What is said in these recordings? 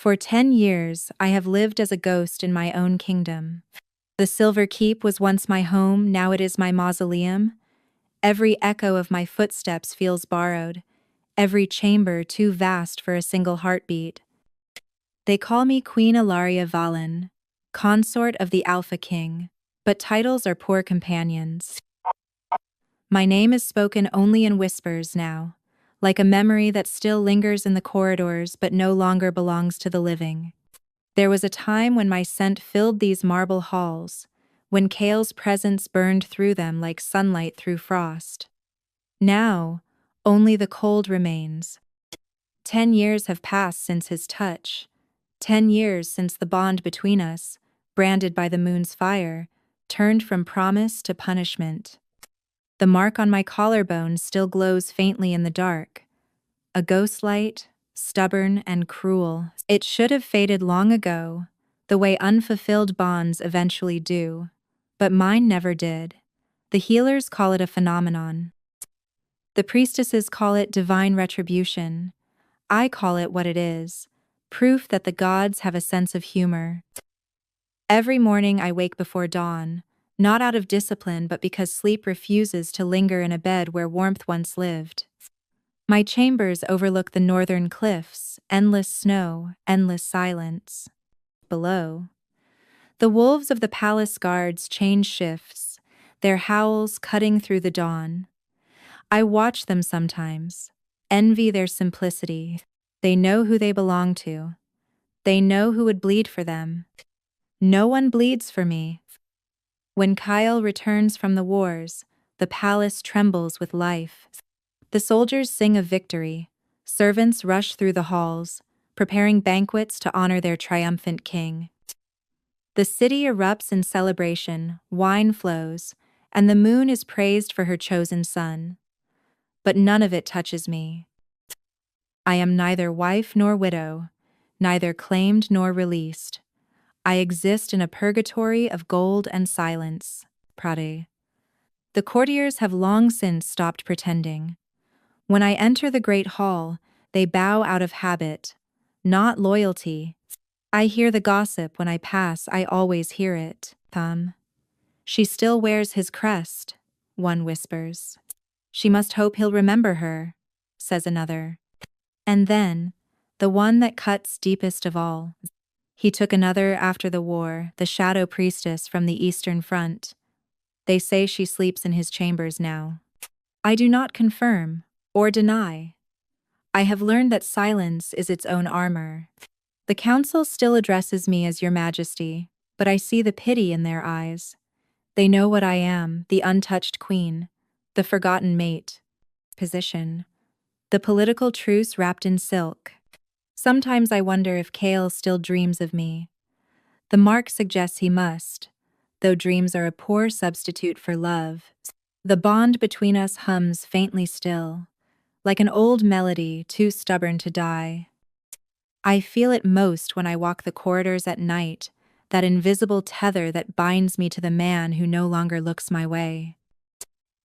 For 10 years, I have lived as a ghost in my own kingdom. The Silver Keep was once my home, now it is my mausoleum. Every echo of my footsteps feels borrowed, every chamber too vast for a single heartbeat. They call me Queen Ilaria Valen, consort of the Alpha King, but titles are poor companions. My name is spoken only in whispers now, like a memory that still lingers in the corridors but no longer belongs to the living. There was a time when my scent filled these marble halls, when Kale's presence burned through them like sunlight through frost. Now, only the cold remains. 10 years have passed since his touch. 10 years since the bond between us, branded by the moon's fire, turned from promise to punishment. The mark on my collarbone still glows faintly in the dark. A ghost light, stubborn and cruel. It should have faded long ago, the way unfulfilled bonds eventually do. But mine never did. The healers call it a phenomenon. The priestesses call it divine retribution. I call it what it is, proof that the gods have a sense of humor. Every morning I wake before dawn, not out of discipline but because sleep refuses to linger in a bed where warmth once lived. My chambers overlook the northern cliffs, endless snow, endless silence. Below, the wolves of the palace guards change shifts, their howls cutting through the dawn. I watch them sometimes, envy their simplicity. They know who they belong to. They know who would bleed for them. No one bleeds for me. When Kyle returns from the wars, the palace trembles with life. The soldiers sing of victory. Servants rush through the halls, preparing banquets to honor their triumphant king. The city erupts in celebration, wine flows, and the moon is praised for her chosen son. But none of it touches me. I am neither wife nor widow, neither claimed nor released. I exist in a purgatory of gold and silence. Prade. The courtiers have long since stopped pretending. When I enter the great hall, they bow out of habit, not loyalty. I hear the gossip when I pass, I always hear it. She still wears his crest, one whispers. She must hope he'll remember her, says another. And then, the one that cuts deepest of all. He took another after the war, the shadow priestess from the Eastern Front. They say she sleeps in his chambers now. I do not confirm or deny. I have learned that silence is its own armor. The council still addresses me as Your Majesty, but I see the pity in their eyes. They know what I am, the untouched queen, the forgotten mate. Position. The political truce wrapped in silk. Sometimes I wonder if Kale still dreams of me. The mark suggests he must, though dreams are a poor substitute for love. The bond between us hums faintly still, like an old melody too stubborn to die. I feel it most when I walk the corridors at night, that invisible tether that binds me to the man who no longer looks my way.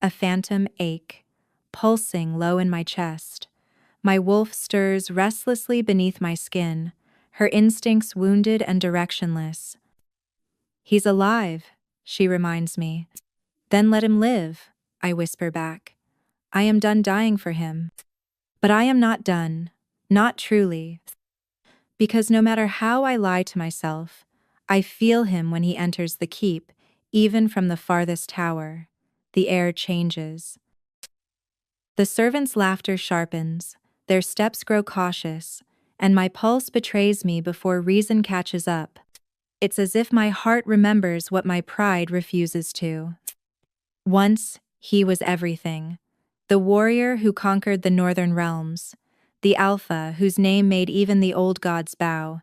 A phantom ache, pulsing low in my chest. My wolf stirs restlessly beneath my skin, her instincts wounded and directionless. He's alive, she reminds me. Then let him live, I whisper back. I am done dying for him. But I am not done, not truly. Because no matter how I lie to myself, I feel him when he enters the keep, even from the farthest tower. The air changes. The servants' laughter sharpens, their steps grow cautious, and my pulse betrays me before reason catches up. It's as if my heart remembers what my pride refuses to. Once, he was everything. The warrior who conquered the northern realms. The Alpha whose name made even the old gods bow.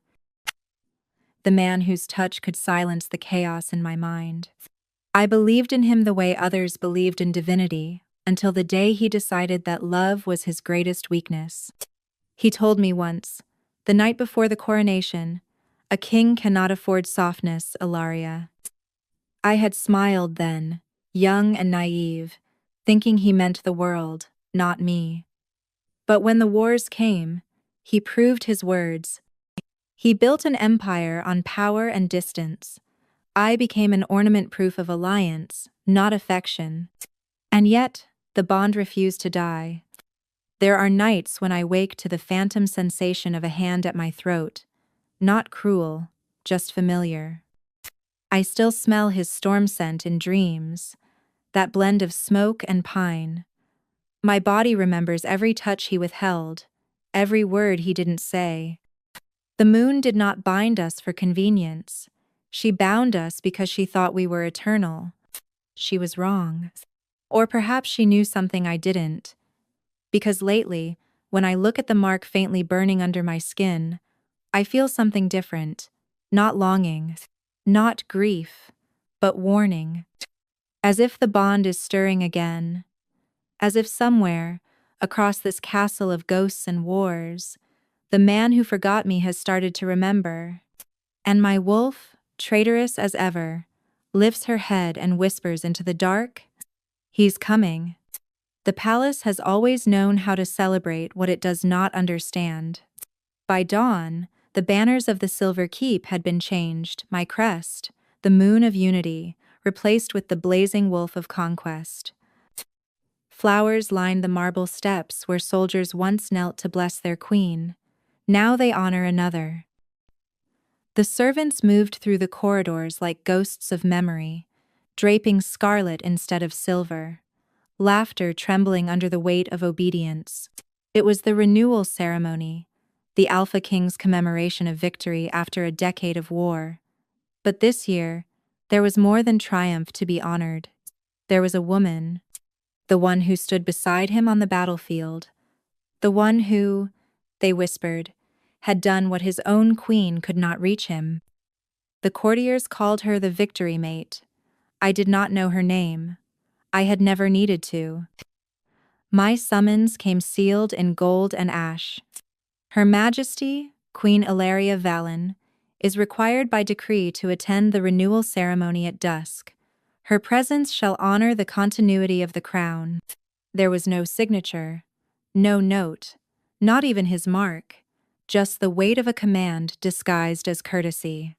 The man whose touch could silence the chaos in my mind. I believed in him the way others believed in divinity, until the day he decided that love was his greatest weakness. He told me once, the night before the coronation, a king cannot afford softness, Ilaria. I had smiled then, young and naive, thinking he meant the world, not me. But when the wars came, he proved his words. He built an empire on power and distance. I became an ornament proof of alliance, not affection. And yet, the bond refused to die. There are nights when I wake to the phantom sensation of a hand at my throat. Not cruel, just familiar. I still smell his storm scent in dreams, that blend of smoke and pine. My body remembers every touch he withheld, every word he didn't say. The moon did not bind us for convenience. She bound us because she thought we were eternal. She was wrong. Or perhaps she knew something I didn't. Because lately, when I look at the mark faintly burning under my skin, I feel something different. Not longing, not grief, but warning. As if the bond is stirring again. As if somewhere, across this castle of ghosts and wars, the man who forgot me has started to remember. And my wolf, traitorous as ever, lifts her head and whispers into the dark, "He's coming." The palace has always known how to celebrate what it does not understand. By dawn, the banners of the Silver Keep had been changed, my crest, the moon of unity, replaced with the blazing wolf of conquest. Flowers lined the marble steps where soldiers once knelt to bless their queen. Now they honor another. The servants moved through the corridors like ghosts of memory, draping scarlet instead of silver, laughter trembling under the weight of obedience. It was the renewal ceremony, the Alpha King's commemoration of victory after a decade of war. But this year, there was more than triumph to be honored. There was a woman, the one who stood beside him on the battlefield, the one who, they whispered, had done what his own queen could not reach him. The courtiers called her the victory mate. I did not know her name. I had never needed to. My summons came sealed in gold and ash. Her Majesty, Queen Ilaria Valen, is required by decree to attend the renewal ceremony at dusk. Her presence shall honor the continuity of the crown. There was no signature, no note, not even his mark, just the weight of a command disguised as courtesy.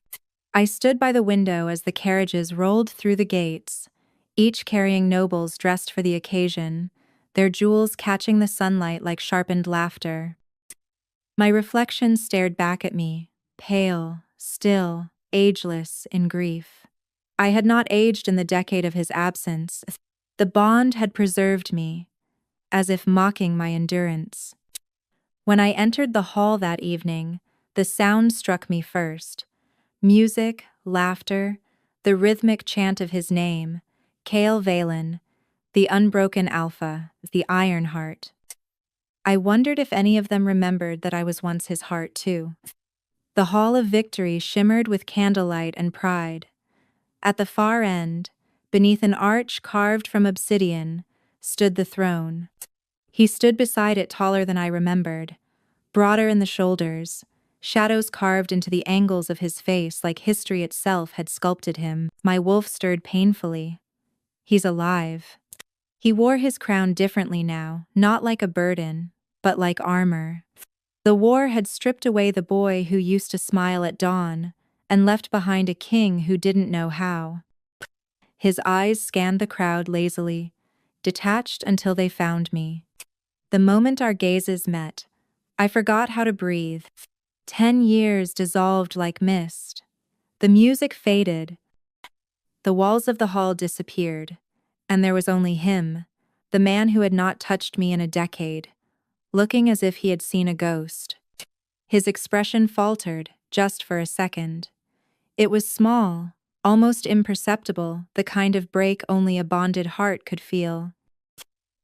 I stood by the window as the carriages rolled through the gates, each carrying nobles dressed for the occasion, their jewels catching the sunlight like sharpened laughter. My reflection stared back at me, pale, still, ageless in grief. I had not aged in the decade of his absence. The bond had preserved me, as if mocking my endurance. When I entered the hall that evening, the sound struck me first. Music, laughter, the rhythmic chant of his name, Kael Valen, the unbroken Alpha, the Iron Heart. I wondered if any of them remembered that I was once his heart too. The Hall of Victory shimmered with candlelight and pride. At the far end, beneath an arch carved from obsidian, stood the throne. He stood beside it taller than I remembered, broader in the shoulders, shadows carved into the angles of his face like history itself had sculpted him. My wolf stirred painfully. He's alive. He wore his crown differently now, not like a burden, but like armor. The war had stripped away the boy who used to smile at dawn, and left behind a king who didn't know how. His eyes scanned the crowd lazily, detached until they found me. The moment our gazes met, I forgot how to breathe. 10 years dissolved like mist. The music faded. The walls of the hall disappeared, and there was only him, the man who had not touched me in a decade, looking as if he had seen a ghost. His expression faltered, just for a second. It was small, almost imperceptible, the kind of break only a bonded heart could feel.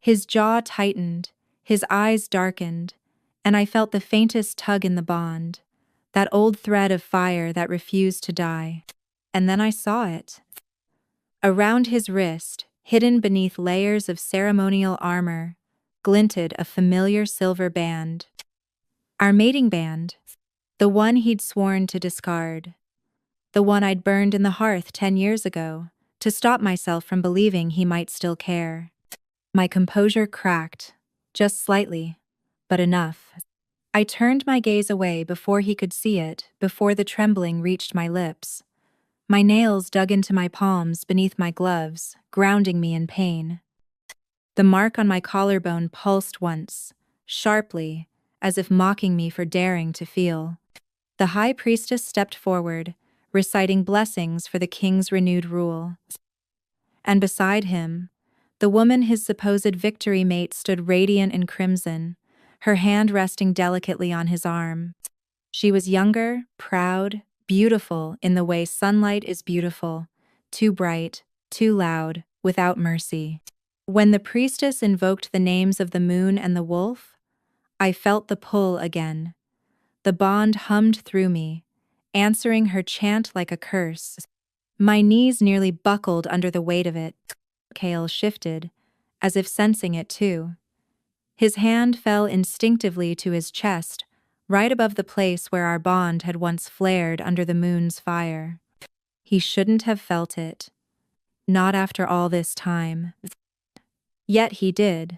His jaw tightened, his eyes darkened, and I felt the faintest tug in the bond, that old thread of fire that refused to die. And then I saw it. Around his wrist, hidden beneath layers of ceremonial armor, glinted a familiar silver band. Our mating band, the one he'd sworn to discard. The one I'd burned in the hearth 10 years ago, to stop myself from believing he might still care. My composure cracked, just slightly, but enough. I turned my gaze away before he could see it, before the trembling reached my lips. My nails dug into my palms beneath my gloves, grounding me in pain. The mark on my collarbone pulsed once, sharply, as if mocking me for daring to feel. The high priestess stepped forward, reciting blessings for the king's renewed rule. And beside him, the woman his supposed victory mate stood radiant in crimson, her hand resting delicately on his arm. She was younger, proud, beautiful in the way sunlight is beautiful, too bright, too loud, without mercy. When the priestess invoked the names of the moon and the wolf, I felt the pull again. The bond hummed through me, answering her chant like a curse. My knees nearly buckled under the weight of it. Kale shifted, as if sensing it too. His hand fell instinctively to his chest, right above the place where our bond had once flared under the moon's fire. He shouldn't have felt it. Not after all this time. Yet he did.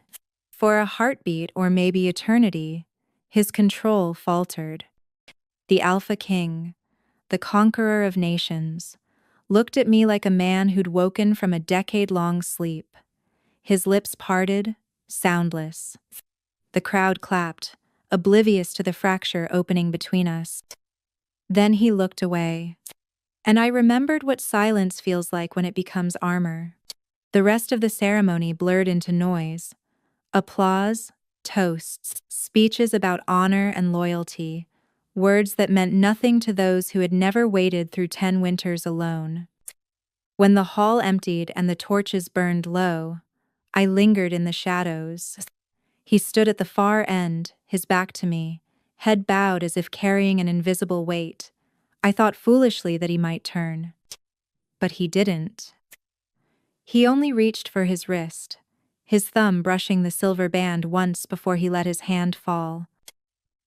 For a heartbeat or maybe eternity, his control faltered. The Alpha King, the conqueror of nations, looked at me like a man who'd woken from a decade-long sleep. His lips parted, soundless. The crowd clapped, oblivious to the fracture opening between us. Then he looked away. And I remembered what silence feels like when it becomes armor. The rest of the ceremony blurred into noise. Applause, toasts, speeches about honor and loyalty, words that meant nothing to those who had never waded through 10 winters alone. When the hall emptied and the torches burned low, I lingered in the shadows. He stood at the far end, his back to me, head bowed as if carrying an invisible weight. I thought foolishly that he might turn. But he didn't. He only reached for his wrist, his thumb brushing the silver band once before he let his hand fall.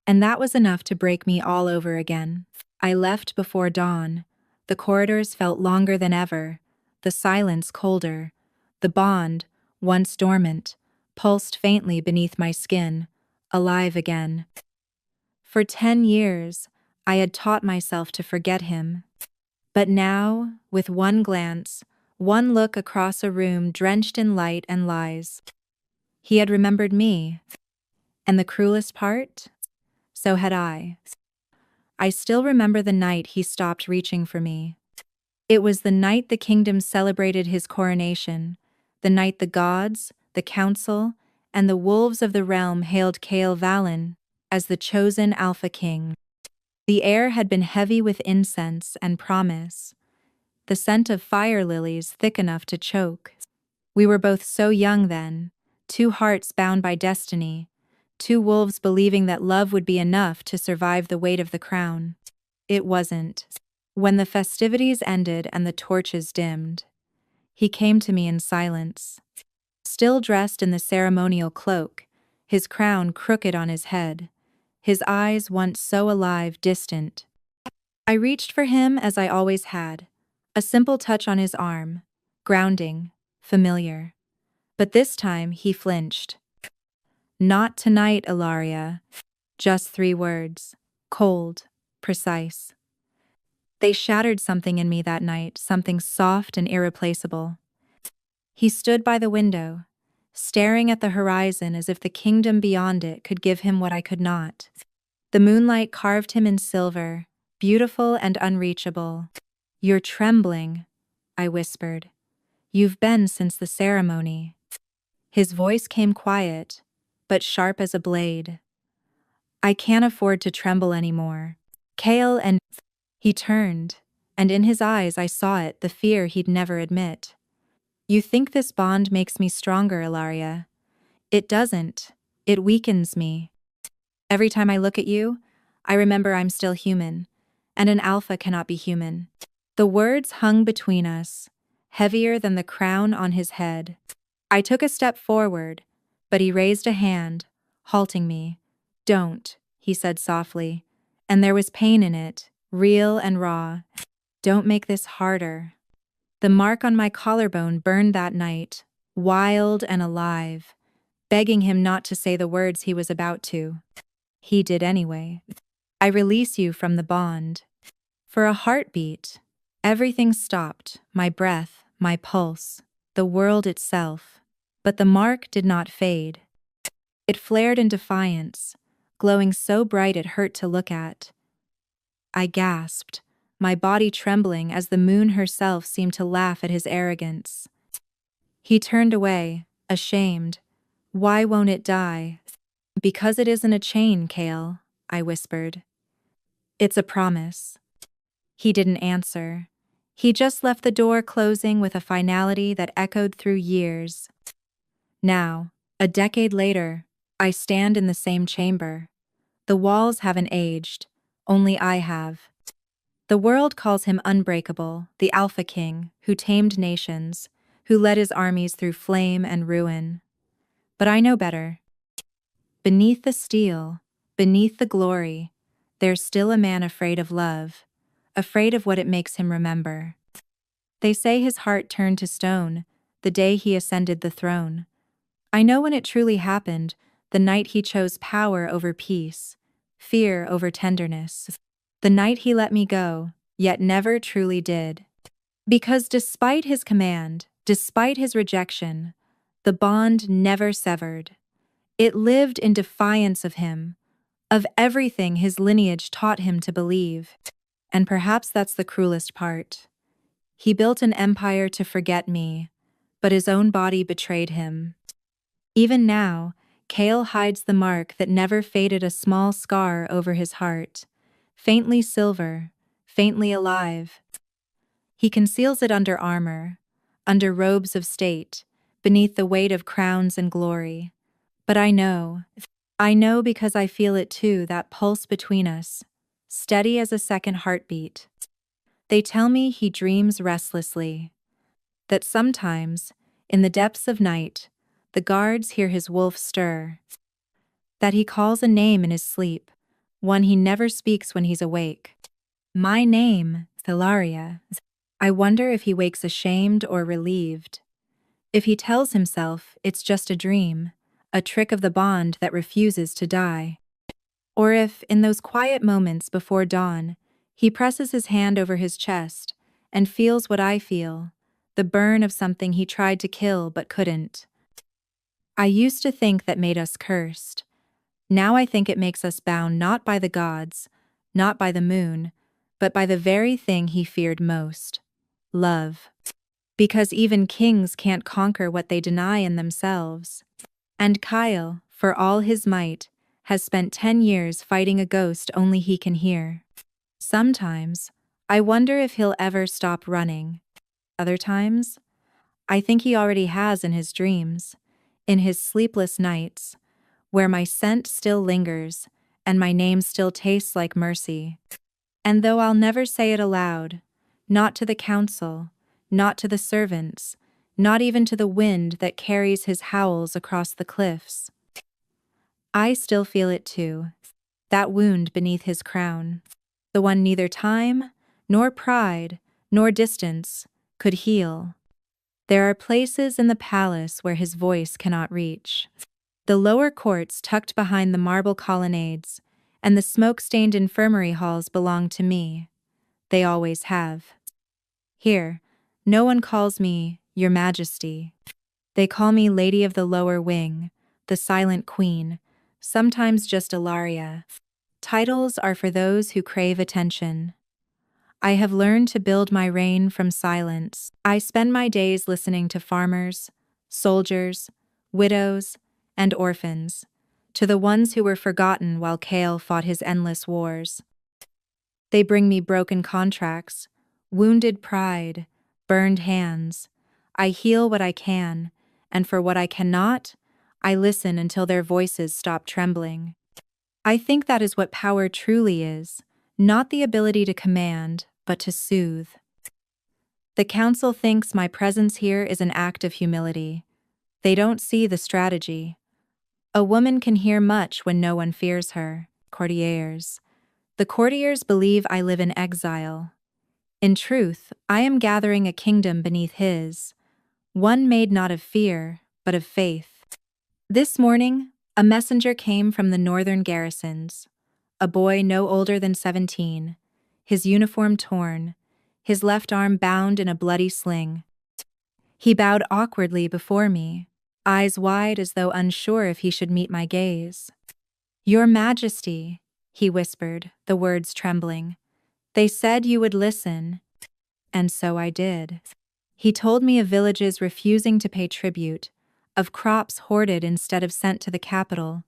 And that was enough to break me all over again. I left before dawn. The corridors felt longer than ever, the silence colder. The bond, once dormant, pulsed faintly beneath my skin, alive again. For 10 years, I had taught myself to forget him. But now, with one glance, one look across a room drenched in light and lies, he had remembered me. And the cruelest part? So had I. I still remember the night he stopped reaching for me. It was the night the kingdom celebrated his coronation, the night the gods, the council, and the wolves of the realm hailed Kael Valen as the chosen Alpha King. The air had been heavy with incense and promise, the scent of fire lilies thick enough to choke. We were both so young then, 2 hearts bound by destiny, 2 wolves believing that love would be enough to survive the weight of the crown. It wasn't. When the festivities ended and the torches dimmed, he came to me in silence. Still dressed in the ceremonial cloak, his crown crooked on his head, his eyes once so alive, distant. I reached for him as I always had, a simple touch on his arm, grounding, familiar. But this time he flinched. Not tonight, Ilaria. Just 3 words, cold, precise. They shattered something in me that night, something soft and irreplaceable. He stood by the window, staring at the horizon as if the kingdom beyond it could give him what I could not. The moonlight carved him in silver, beautiful and unreachable. "You're trembling," I whispered. "You've been since the ceremony." His voice came quiet, but sharp as a blade. "I can't afford to tremble anymore. Kael and—" He turned, and in his eyes I saw it, the fear he'd never admit. "You think this bond makes me stronger, Ilaria. It doesn't. It weakens me. Every time I look at you, I remember I'm still human, and an alpha cannot be human." The words hung between us, heavier than the crown on his head. I took a step forward, but he raised a hand, halting me. "Don't," he said softly, and there was pain in it, real and raw. "Don't make this harder." The mark on my collarbone burned that night, wild and alive, begging him not to say the words he was about to. He did anyway. I release you from the bond. For a heartbeat, everything stopped, my breath, my pulse, the world itself. But the mark did not fade. It flared in defiance, glowing so bright it hurt to look at. I gasped, my body trembling as the moon herself seemed to laugh at his arrogance. He turned away, ashamed. Why won't it die? Because it isn't a chain, Kale, I whispered. It's a promise. He didn't answer. He just left the door closing with a finality that echoed through years. Now, a decade later, I stand in the same chamber. The walls haven't aged, only I have. The world calls him unbreakable, the Alpha King, who tamed nations, who led his armies through flame and ruin. But I know better. Beneath the steel, beneath the glory, there's still a man afraid of love, afraid of what it makes him remember. They say his heart turned to stone the day he ascended the throne. I know when it truly happened, the night he chose power over peace, fear over tenderness. The night he let me go, yet never truly did. Because despite his command, despite his rejection, the bond never severed. It lived in defiance of him, of everything his lineage taught him to believe. And perhaps that's the cruelest part. He built an empire to forget me, but his own body betrayed him. Even now, Kale hides the mark that never faded, a small scar over his heart, faintly silver, faintly alive. He conceals it under armor, under robes of state, beneath the weight of crowns and glory. But I know because I feel it too, that pulse between us, steady as a second heartbeat. They tell me he dreams restlessly, that sometimes, in the depths of night, the guards hear his wolf stir, that he calls a name in his sleep, one he never speaks when he's awake. My name, Thilaria. I wonder if he wakes ashamed or relieved. If he tells himself it's just a dream, a trick of the bond that refuses to die. Or if, in those quiet moments before dawn, he presses his hand over his chest and feels what I feel, the burn of something he tried to kill but couldn't. I used to think that made us cursed. Now I think it makes us bound not by the gods, not by the moon, but by the very thing he feared most: love. Because even kings can't conquer what they deny in themselves. And Kyle, for all his might, has spent 10 years fighting a ghost only he can hear. Sometimes, I wonder if he'll ever stop running. Other times, I think he already has in his dreams, in his sleepless nights, where my scent still lingers and my name still tastes like mercy. And though I'll never say it aloud, not to the council, not to the servants, not even to the wind that carries his howls across the cliffs, I still feel it too, that wound beneath his crown, the one neither time, nor pride, nor distance could heal. There are places in the palace where his voice cannot reach. The lower courts tucked behind the marble colonnades, and the smoke-stained infirmary halls belong to me. They always have. Here, no one calls me Your Majesty. They call me Lady of the Lower Wing, the Silent Queen, sometimes just Ilaria. Titles are for those who crave attention. I have learned to build my reign from silence. I spend my days listening to farmers, soldiers, widows, and orphans, to the ones who were forgotten while Kale fought his endless wars. They bring me broken contracts, wounded pride, burned hands. I heal what I can, and for what I cannot, I listen until their voices stop trembling. I think that is what power truly is, not the ability to command, but to soothe. The council thinks my presence here is an act of humility. They don't see the strategy. A woman can hear much when no one fears her. Courtiers. The courtiers believe I live in exile. In truth, I am gathering a kingdom beneath his, one made not of fear, but of faith. This morning, A messenger came from the northern garrisons, a boy no older than 17, his uniform torn, his left arm bound in a bloody sling. He bowed awkwardly before me, eyes wide as though unsure if he should meet my gaze. "Your Majesty," he whispered, the words trembling. "They said you would listen." And so I did. He told me of villages refusing to pay tribute, of crops hoarded instead of sent to the capital,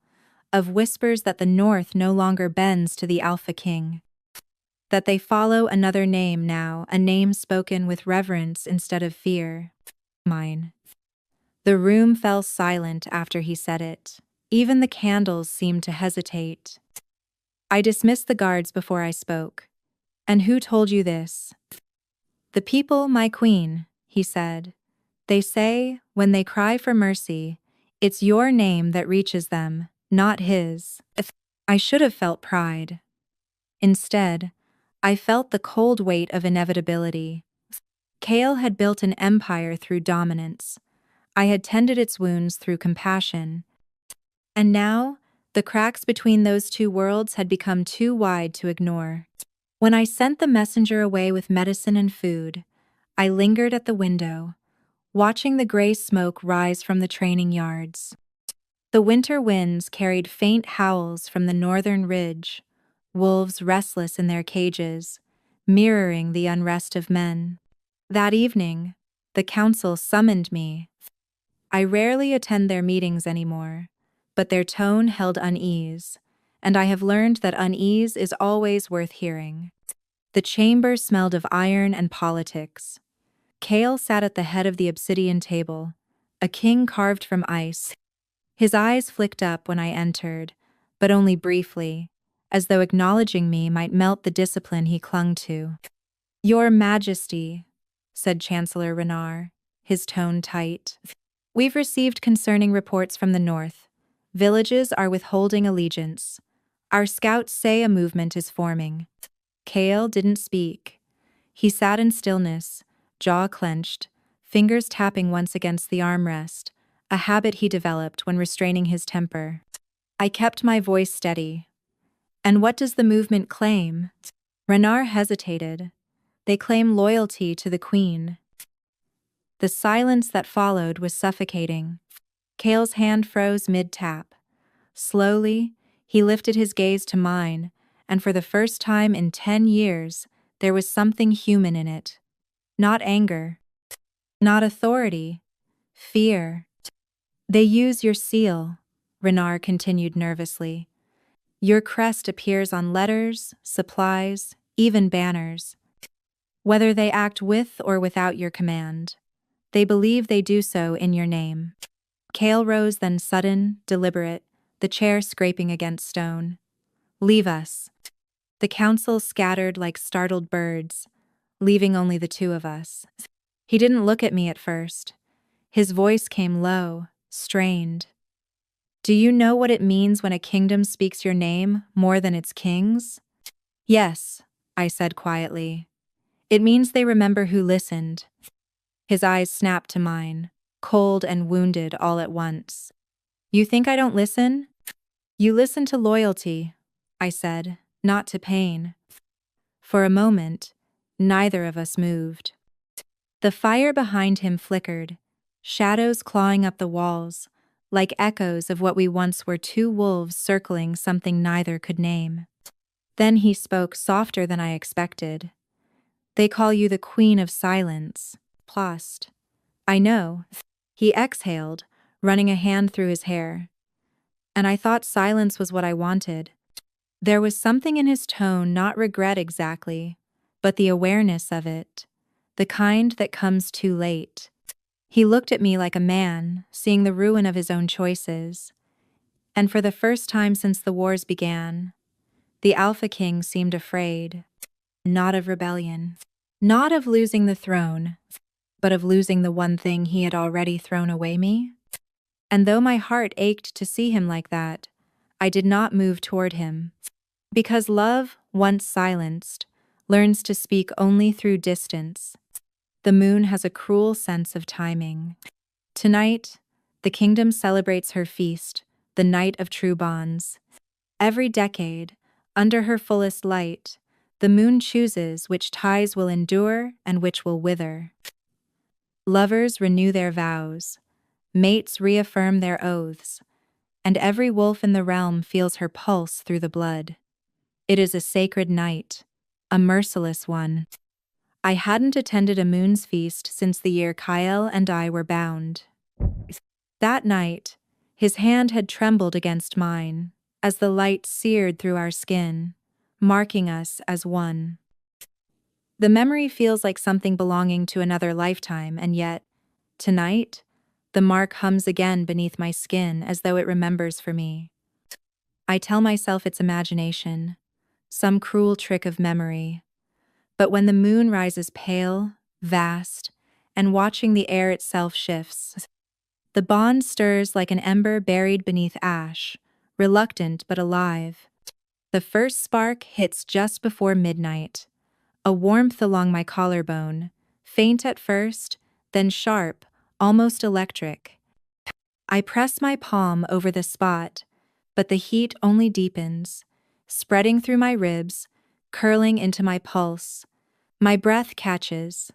of whispers that the North no longer bends to the Alpha King, that they follow another name now, a name spoken with reverence instead of fear. Mine. The room fell silent after he said it. Even the candles seemed to hesitate. I dismissed the guards before I spoke. "And who told you this?" "The people, my queen," he said. "They say, when they cry for mercy, it's your name that reaches them, not his." I should have felt pride. Instead, I felt the cold weight of inevitability. Kale had built an empire through dominance. I had tended its wounds through compassion. And now, the cracks between those two worlds had become too wide to ignore. When I sent the messenger away with medicine and food, I lingered at the window, watching the gray smoke rise from the training yards. The winter winds carried faint howls from the northern ridge, wolves restless in their cages, mirroring the unrest of men. That evening, the council summoned me. I rarely attend their meetings anymore, but their tone held unease, and I have learned that unease is always worth hearing. The chamber smelled of iron and politics. Kale sat at the head of the obsidian table, a king carved from ice. His eyes flicked up when I entered, but only briefly, as though acknowledging me might melt the discipline he clung to. "Your Majesty," said Chancellor Renard, his tone tight. "We've received concerning reports from the north. Villages are withholding allegiance. Our scouts say a movement is forming." Kale didn't speak. He sat in stillness, jaw clenched, fingers tapping once against the armrest, a habit he developed when restraining his temper. I kept my voice steady. "And what does the movement claim?" Renard hesitated. "They claim loyalty to the Queen." The silence that followed was suffocating. Kale's hand froze mid-tap. Slowly, he lifted his gaze to mine, and for the first time in 10 years, there was something human in it. Not anger. Not authority. Fear. "They use your seal," Renard continued nervously. "Your crest appears on letters, supplies, even banners. Whether they act with or without your command, they believe they do so in your name." Kale rose then sudden, deliberate, the chair scraping against stone. "Leave us." The council scattered like startled birds, leaving only the two of us. He didn't look at me at first. His voice came low, strained. "Do you know what it means when a kingdom speaks your name more than its king's?" "Yes," I said quietly. "It means they remember who listened." His eyes snapped to mine, cold and wounded all at once. "You think I don't listen?" "You listen to loyalty," I said, "not to pain." For a moment, neither of us moved. The fire behind him flickered, shadows clawing up the walls, like echoes of what we once were, two wolves circling something neither could name. Then he spoke softer than I expected. "They call you the Queen of Silence." Plast. "I know." He exhaled, running a hand through his hair. "And I thought silence was what I wanted." There was something in his tone, not regret exactly, but the awareness of it, the kind that comes too late. He looked at me like a man, seeing the ruin of his own choices. And for the first time since the wars began, the Alpha King seemed afraid. Not of rebellion, not of losing the throne, but of losing the one thing he had already thrown away me. And though my heart ached to see him like that, I did not move toward him. Because love, once silenced, learns to speak only through distance. The moon has a cruel sense of timing. Tonight, the kingdom celebrates her feast, the night of true bonds. Every decade, under her fullest light, the moon chooses which ties will endure and which will wither. Lovers renew their vows, mates reaffirm their oaths, and every wolf in the realm feels her pulse through the blood. It is a sacred night, a merciless one. I hadn't attended a moon's feast since the year Kyle and I were bound. That night, his hand had trembled against mine, as the light seared through our skin, marking us as one. The memory feels like something belonging to another lifetime, and yet, tonight, the mark hums again beneath my skin as though it remembers for me. I tell myself it's imagination, some cruel trick of memory. But when the moon rises pale, vast, and watching the air itself shifts, the bond stirs like an ember buried beneath ash, reluctant but alive. The first spark hits just before midnight, a warmth along my collarbone, faint at first, then sharp, almost electric. I press my palm over the spot, but the heat only deepens, spreading through my ribs, curling into my pulse. My breath catches.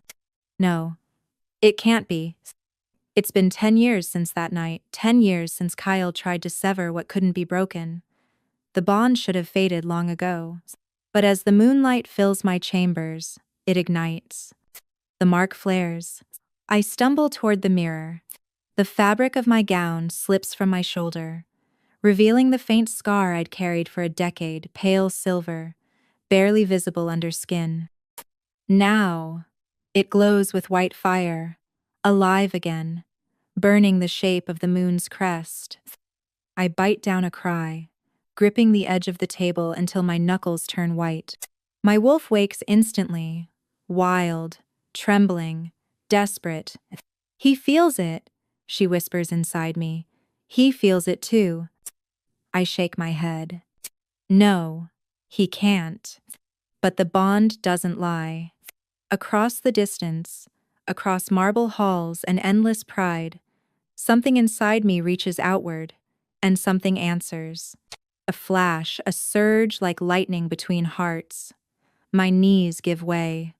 No, it can't be. It's been 10 years since that night, 10 years since Kyle tried to sever what couldn't be broken. The bond should have faded long ago. But as the moonlight fills my chambers, it ignites. The mark flares. I stumble toward the mirror. The fabric of my gown slips from my shoulder, revealing the faint scar I'd carried for a decade, pale silver, barely visible under skin. Now, it glows with white fire, alive again, burning the shape of the moon's crest. I bite down a cry, gripping the edge of the table until my knuckles turn white. My wolf wakes instantly, wild, trembling, desperate. He feels it, she whispers inside me. He feels it too. I shake my head. No, he can't. But the bond doesn't lie. Across the distance, across marble halls and endless pride, something inside me reaches outward, and something answers. A flash, a surge like lightning between hearts. My knees give way.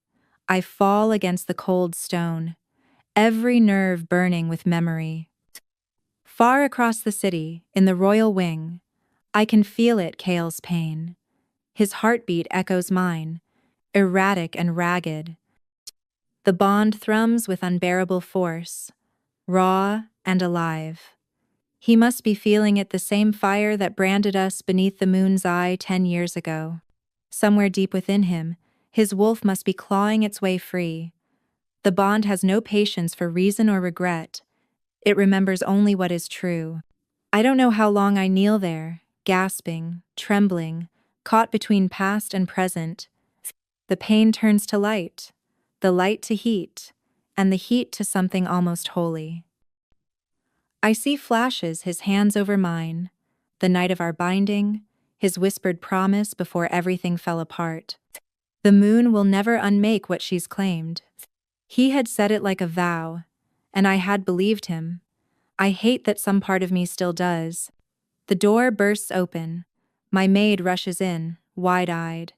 I fall against the cold stone, every nerve burning with memory. Far across the city, in the royal wing, I can feel it, Kale's pain. His heartbeat echoes mine, erratic and ragged. The bond thrums with unbearable force, raw and alive. He must be feeling it, the same fire that branded us beneath the moon's eye 10 years ago. Somewhere deep within him, his wolf must be clawing its way free. The bond has no patience for reason or regret. It remembers only what is true. I don't know how long I kneel there, gasping, trembling, caught between past and present. The pain turns to light, the light to heat, and the heat to something almost holy. I see flashes, his hands over mine, the night of our binding, his whispered promise before everything fell apart. The moon will never unmake what she's claimed. He had said it like a vow, and I had believed him. I hate that some part of me still does. The door bursts open. My maid rushes in, wide-eyed.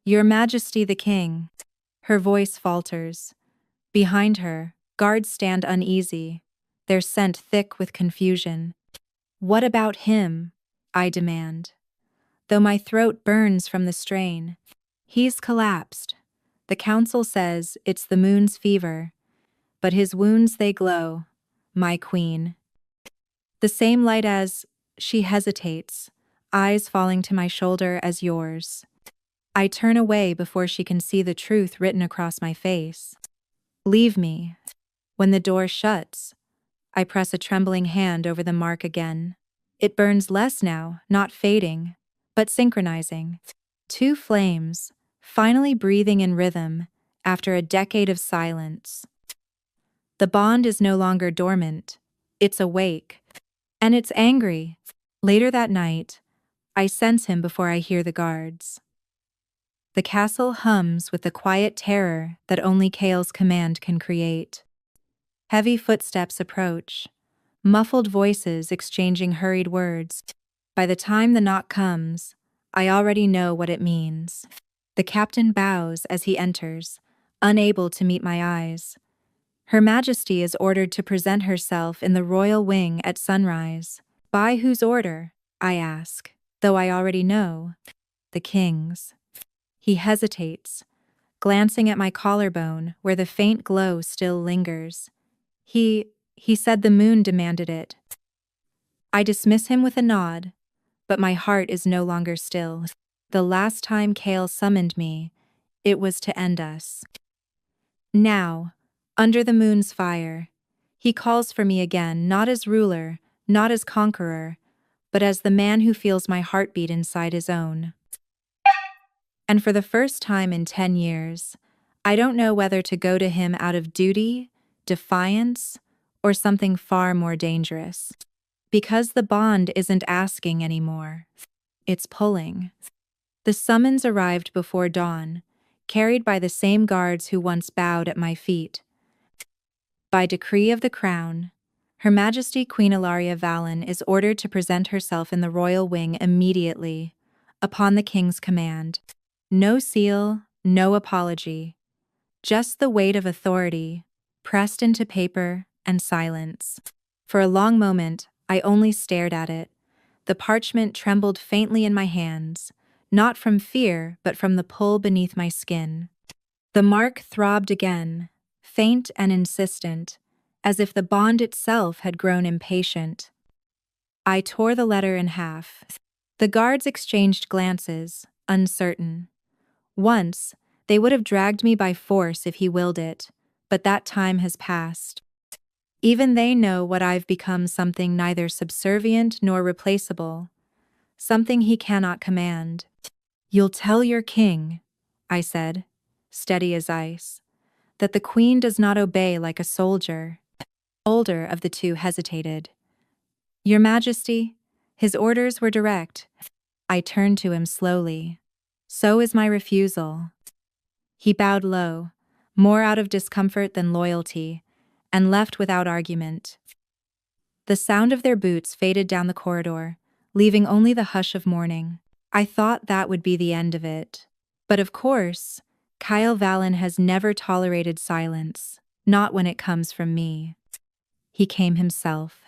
"Your Majesty the King." Her voice falters. Behind her, guards stand uneasy, their scent thick with confusion. "What about him?" I demand. Though my throat burns from the strain. "He's collapsed. The council says it's the moon's fever, but his wounds they glow, my queen." The same light as, she hesitates, eyes falling to my shoulder as yours. I turn away before she can see the truth written across my face. "Leave me." When the door shuts, I press a trembling hand over the mark again. It burns less now, not fading, but synchronizing. Two flames, finally breathing in rhythm after a decade of silence. The bond is no longer dormant, it's awake, and it's angry. Later that night, I sense him before I hear the guards. The castle hums with the quiet terror that only Kale's command can create. Heavy footsteps approach, muffled voices exchanging hurried words. By the time the knock comes, I already know what it means. The captain bows as he enters, unable to meet my eyes. Her Majesty is ordered to present herself in the royal wing at sunrise. By whose order? I ask, though I already know. The king's. He hesitates, glancing at my collarbone where the faint glow still lingers. He said the moon demanded it. I dismiss him with a nod, but my heart is no longer still. The last time Kale summoned me, it was to end us. Now, under the moon's fire, he calls for me again, not as ruler, not as conqueror, but as the man who feels my heartbeat inside his own. And for the first time in 10 years, I don't know whether to go to him out of duty, defiance, or something far more dangerous. Because the bond isn't asking anymore. It's pulling. The summons arrived before dawn, carried by the same guards who once bowed at my feet. By decree of the crown, Her Majesty Queen Ilaria Valen is ordered to present herself in the royal wing immediately, upon the king's command. No seal, no apology. Just the weight of authority, pressed into paper and silence. For a long moment, I only stared at it. The parchment trembled faintly in my hands, not from fear, but from the pull beneath my skin. The mark throbbed again, faint and insistent, as if the bond itself had grown impatient. I tore the letter in half. The guards exchanged glances, uncertain. Once, they would have dragged me by force if he willed it, but that time has passed. Even they know what I've become, something neither subservient nor replaceable, something he cannot command. You'll tell your king, I said, steady as ice, that the queen does not obey like a soldier. Older of the two hesitated. Your Majesty, his orders were direct. I turned to him slowly. So is my refusal. He bowed low, more out of discomfort than loyalty, and left without argument. The sound of their boots faded down the corridor, leaving only the hush of morning. I thought that would be the end of it. But of course, Kyle Valen has never tolerated silence, not when it comes from me. He came himself.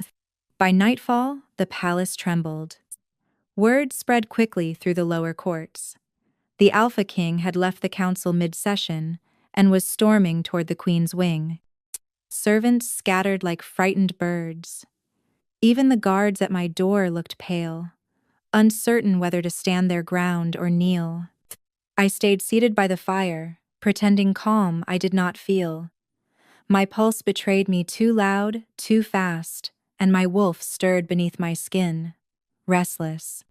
By nightfall, the palace trembled. Word spread quickly through the lower courts. The Alpha King had left the council mid-session and was storming toward the Queen's wing. Servants scattered like frightened birds. Even the guards at my door looked pale, uncertain whether to stand their ground or kneel. I stayed seated by the fire, pretending calm I did not feel. My pulse betrayed me too loud, too fast, and my wolf stirred beneath my skin, restless.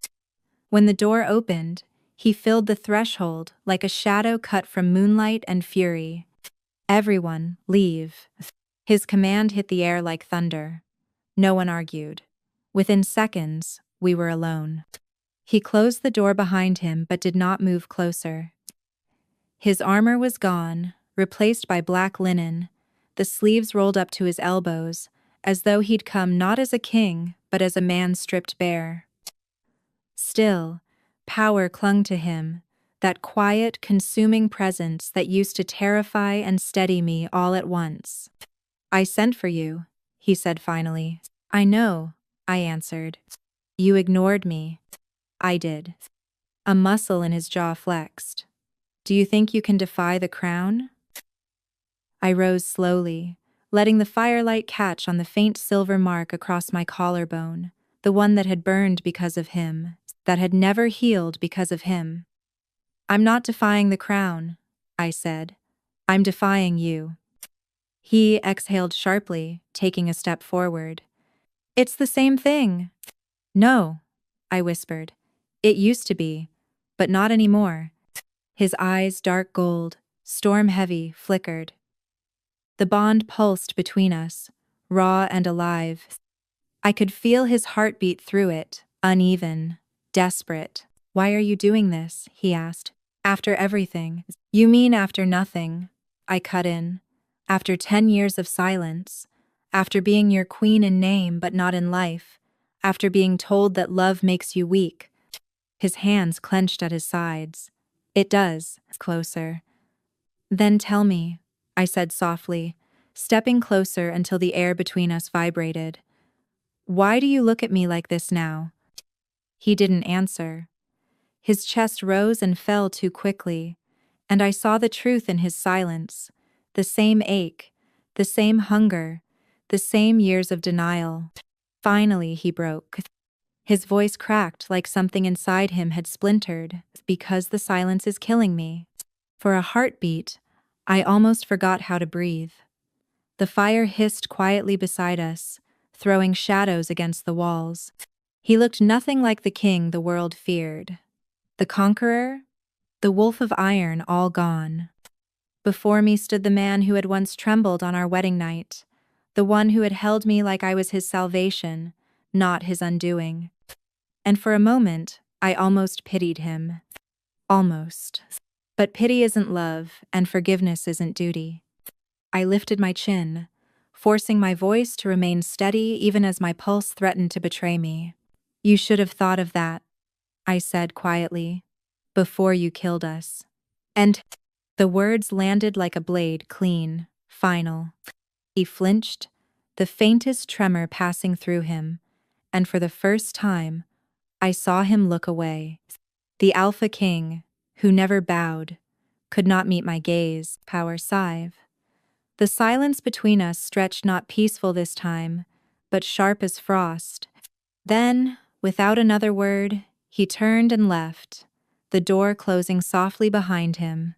When the door opened, he filled the threshold like a shadow cut from moonlight and fury. Everyone, leave. His command hit the air like thunder. No one argued. Within seconds, we were alone. He closed the door behind him but did not move closer. His armor was gone, replaced by black linen, the sleeves rolled up to his elbows, as though he'd come not as a king, but as a man stripped bare. Still, power clung to him, that quiet, consuming presence that used to terrify and steady me all at once. I sent for you, he said finally. I know, I answered. You ignored me. I did. A muscle in his jaw flexed. Do you think you can defy the crown? I rose slowly, letting the firelight catch on the faint silver mark across my collarbone, the one that had burned because of him, that had never healed because of him. I'm not defying the crown, I said. I'm defying you. He exhaled sharply, taking a step forward. It's the same thing. No, I whispered. It used to be, but not anymore. His eyes, dark gold, storm-heavy, flickered. The bond pulsed between us, raw and alive. I could feel his heartbeat through it, uneven, desperate. Why are you doing this? He asked. After everything. You mean after nothing? I cut in. After 10 years of silence. After being your queen in name but not in life, after being told that love makes you weak, his hands clenched at his sides. It does. Closer. Then tell me, I said softly, stepping closer until the air between us vibrated. Why do you look at me like this now? He didn't answer. His chest rose and fell too quickly, and I saw the truth in his silence, the same ache, the same hunger, the same years of denial. Finally, he broke. His voice cracked like something inside him had splintered. Because the silence is killing me. For a heartbeat, I almost forgot how to breathe. The fire hissed quietly beside us, throwing shadows against the walls. He looked nothing like the king the world feared. The conqueror, the wolf of iron, all gone. Before me stood the man who had once trembled on our wedding night, the one who had held me like I was his salvation, not his undoing. And for a moment, I almost pitied him. Almost. But pity isn't love, and forgiveness isn't duty. I lifted my chin, forcing my voice to remain steady even as my pulse threatened to betray me. You should have thought of that, I said quietly, before you killed us. And the words landed like a blade, clean, final. He flinched, the faintest tremor passing through him, and for the first time, I saw him look away. The Alpha King, who never bowed, could not meet my gaze. Power sieve. The silence between us stretched not peaceful this time, but sharp as frost. Then, without another word, he turned and left, the door closing softly behind him.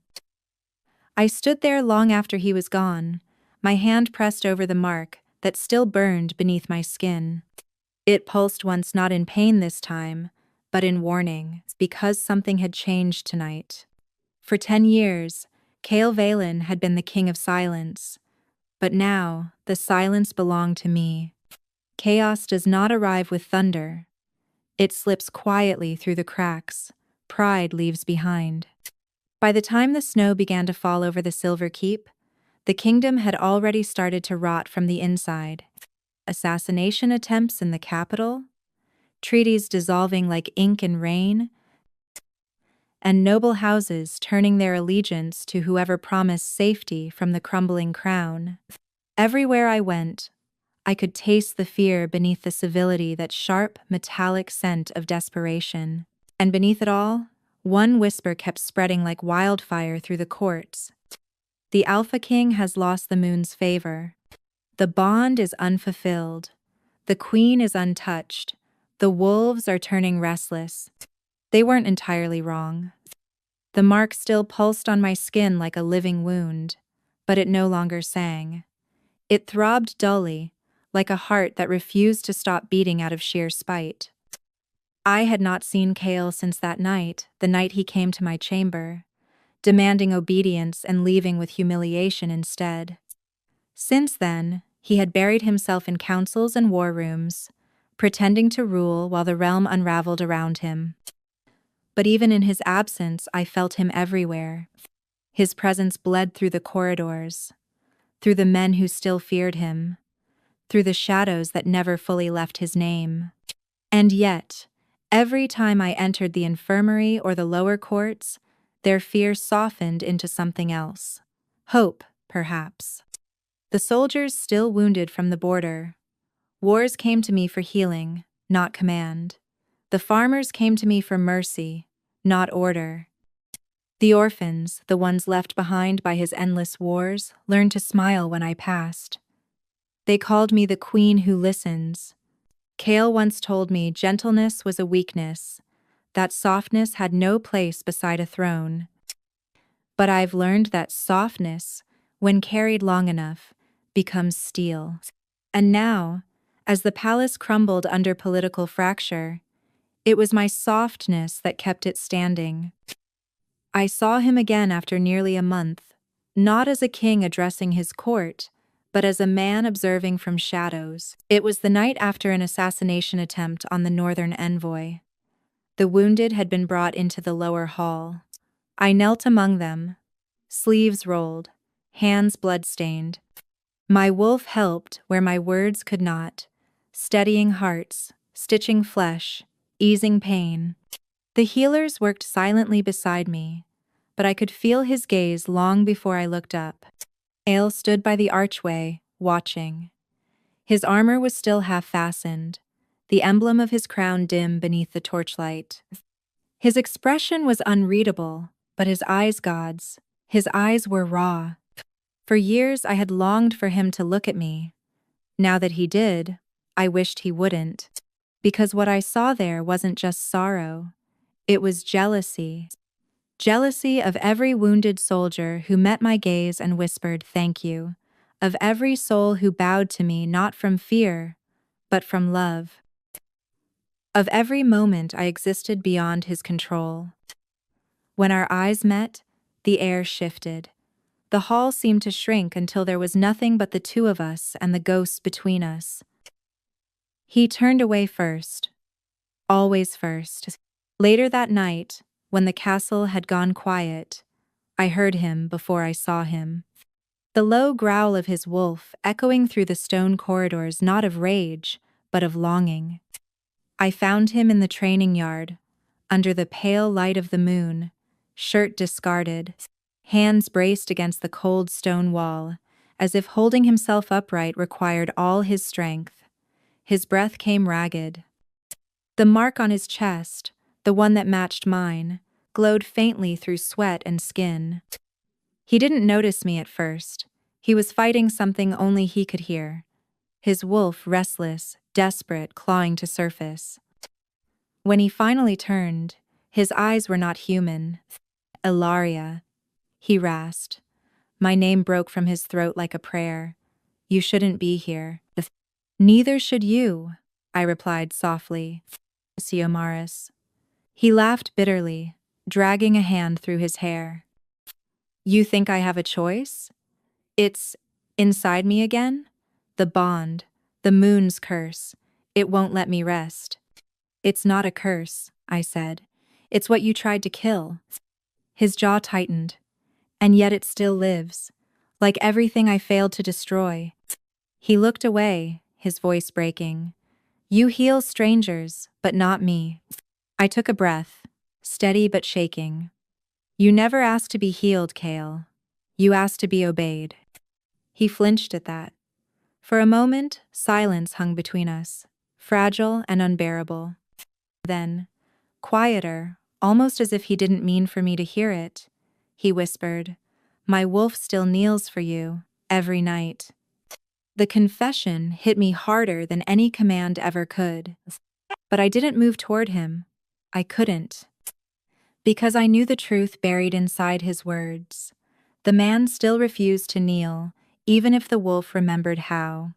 I stood there long after he was gone, my hand pressed over the mark that still burned beneath my skin. It pulsed once, not in pain this time, but in warning, because something had changed tonight. For 10 years, Cale Valen had been the king of silence, but now the silence belonged to me. Chaos does not arrive with thunder. It slips quietly through the cracks, pride leaves behind. By the time the snow began to fall over the Silver Keep, the kingdom had already started to rot from the inside. Assassination attempts in the capital, treaties dissolving like ink in rain, and noble houses turning their allegiance to whoever promised safety from the crumbling crown. Everywhere I went, I could taste the fear beneath the civility, that sharp, metallic scent of desperation. And beneath it all, one whisper kept spreading like wildfire through the courts. The Alpha King has lost the moon's favor. The bond is unfulfilled. The queen is untouched. The wolves are turning restless. They weren't entirely wrong. The mark still pulsed on my skin like a living wound, but it no longer sang. It throbbed dully, like a heart that refused to stop beating out of sheer spite. I had not seen Cale since that night, the night he came to my chamber, demanding obedience and leaving with humiliation instead. Since then, he had buried himself in councils and war rooms, pretending to rule while the realm unraveled around him. But even in his absence, I felt him everywhere. His presence bled through the corridors, through the men who still feared him, through the shadows that never fully left his name. And yet, every time I entered the infirmary or the lower courts, their fear softened into something else. Hope, perhaps. The soldiers still wounded from the border. Wars came to me for healing, not command. The farmers came to me for mercy, not order. The orphans, the ones left behind by his endless wars, learned to smile when I passed. They called me the queen who listens. Cale once told me gentleness was a weakness, that softness had no place beside a throne. But I've learned that softness, when carried long enough, becomes steel. And now, as the palace crumbled under political fracture, it was my softness that kept it standing. I saw him again after nearly a month, not as a king addressing his court, but as a man observing from shadows. It was the night after an assassination attempt on the northern envoy. The wounded had been brought into the lower hall. I knelt among them, sleeves rolled, hands blood-stained. My wolf helped where my words could not, steadying hearts, stitching flesh, easing pain. The healers worked silently beside me, but I could feel his gaze long before I looked up. Ale stood by the archway, watching. His armor was still half-fastened, the emblem of his crown dim beneath the torchlight. His expression was unreadable, but his eyes, gods, his eyes were raw. For years I had longed for him to look at me. Now that he did, I wished he wouldn't. Because what I saw there wasn't just sorrow, it was jealousy. Jealousy of every wounded soldier who met my gaze and whispered thank you, of every soul who bowed to me not from fear, but from love. Of every moment I existed beyond his control. When our eyes met, the air shifted. The hall seemed to shrink until there was nothing but the two of us and the ghosts between us. He turned away first. Always first. Later that night, when the castle had gone quiet, I heard him before I saw him. The low growl of his wolf echoing through the stone corridors, not of rage, but of longing. I found him in the training yard, under the pale light of the moon, shirt discarded, hands braced against the cold stone wall, as if holding himself upright required all his strength. His breath came ragged. The mark on his chest, the one that matched mine, glowed faintly through sweat and skin. He didn't notice me at first. He was fighting something only he could hear. His wolf, restless, desperate, clawing to surface. When he finally turned, his eyes were not human. Ilaria, he rasped. My name broke from his throat like a prayer. You shouldn't be here. Neither should you, I replied softly. Siomaris. He laughed bitterly, dragging a hand through his hair. You think I have a choice? It's inside me again? The bond, the moon's curse. It won't let me rest. It's not a curse, I said. It's what you tried to kill. His jaw tightened. And yet it still lives, like everything I failed to destroy. He looked away, his voice breaking. You heal strangers, but not me. I took a breath, steady but shaking. You never asked to be healed, Kale. You asked to be obeyed. He flinched at that. For a moment, silence hung between us, fragile and unbearable. Then, quieter, almost as if he didn't mean for me to hear it, he whispered, My wolf still kneels for you, every night. The confession hit me harder than any command ever could. But I didn't move toward him. I couldn't. Because I knew the truth buried inside his words. The man still refused to kneel, even if the wolf remembered how.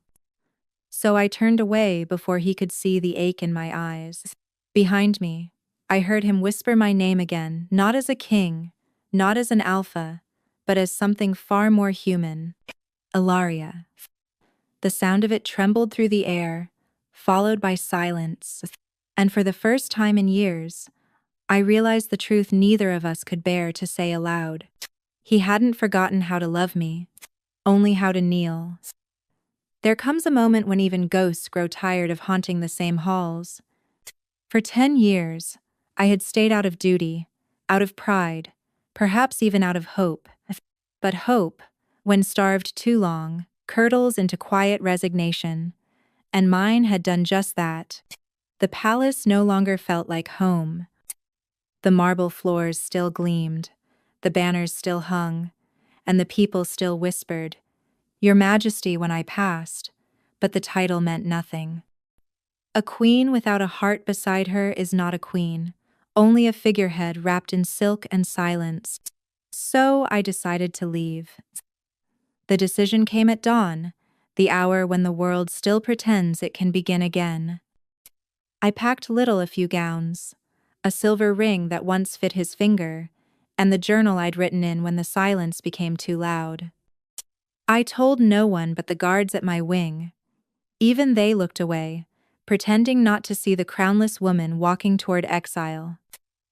So I turned away before he could see the ache in my eyes. Behind me, I heard him whisper my name again, not as a king, not as an alpha, but as something far more human. Ilaria. The sound of it trembled through the air, followed by silence. And for the first time in years, I realized the truth neither of us could bear to say aloud. He hadn't forgotten how to love me, only how to kneel. There comes a moment when even ghosts grow tired of haunting the same halls. For 10 years, I had stayed out of duty, out of pride, perhaps even out of hope. But hope, when starved too long, curdles into quiet resignation, and mine had done just that. The palace no longer felt like home. The marble floors still gleamed, the banners still hung, and the people still whispered, Your Majesty when I passed, but the title meant nothing. A queen without a heart beside her is not a queen, only a figurehead wrapped in silk and silence. So I decided to leave. The decision came at dawn, the hour when the world still pretends it can begin again. I packed little, a few gowns, a silver ring that once fit his finger, and the journal I'd written in when the silence became too loud. I told no one but the guards at my wing. Even they looked away, pretending not to see the crownless woman walking toward exile.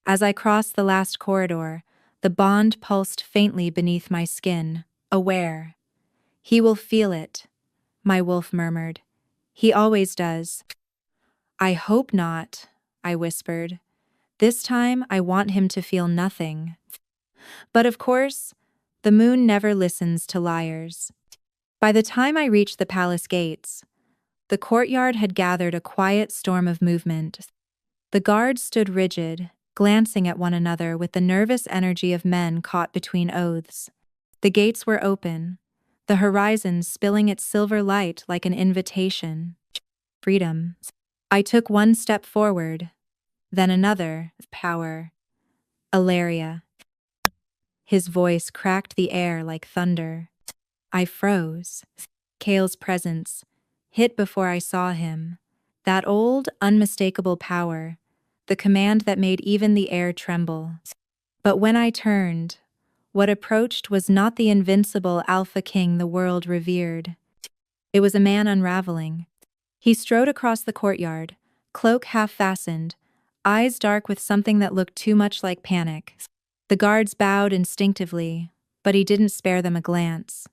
As I crossed the last corridor, the bond pulsed faintly beneath my skin, aware. He will feel it, my wolf murmured. He always does. I hope not, I whispered. This time I want him to feel nothing. But of course, the moon never listens to liars. By the time I reached the palace gates, the courtyard had gathered a quiet storm of movement. The guards stood rigid, glancing at one another with the nervous energy of men caught between oaths. The gates were open, the horizon spilling its silver light like an invitation. Freedom. I took one step forward, then another. Power. Ilaria. His voice cracked the air like thunder. I froze. Kale's presence hit before I saw him. That old, unmistakable power, the command that made even the air tremble. But when I turned, what approached was not the invincible Alpha King the world revered. It was a man unraveling. He strode across the courtyard, cloak half-fastened, eyes dark with something that looked too much like panic. The guards bowed instinctively, but he didn't spare them a glance.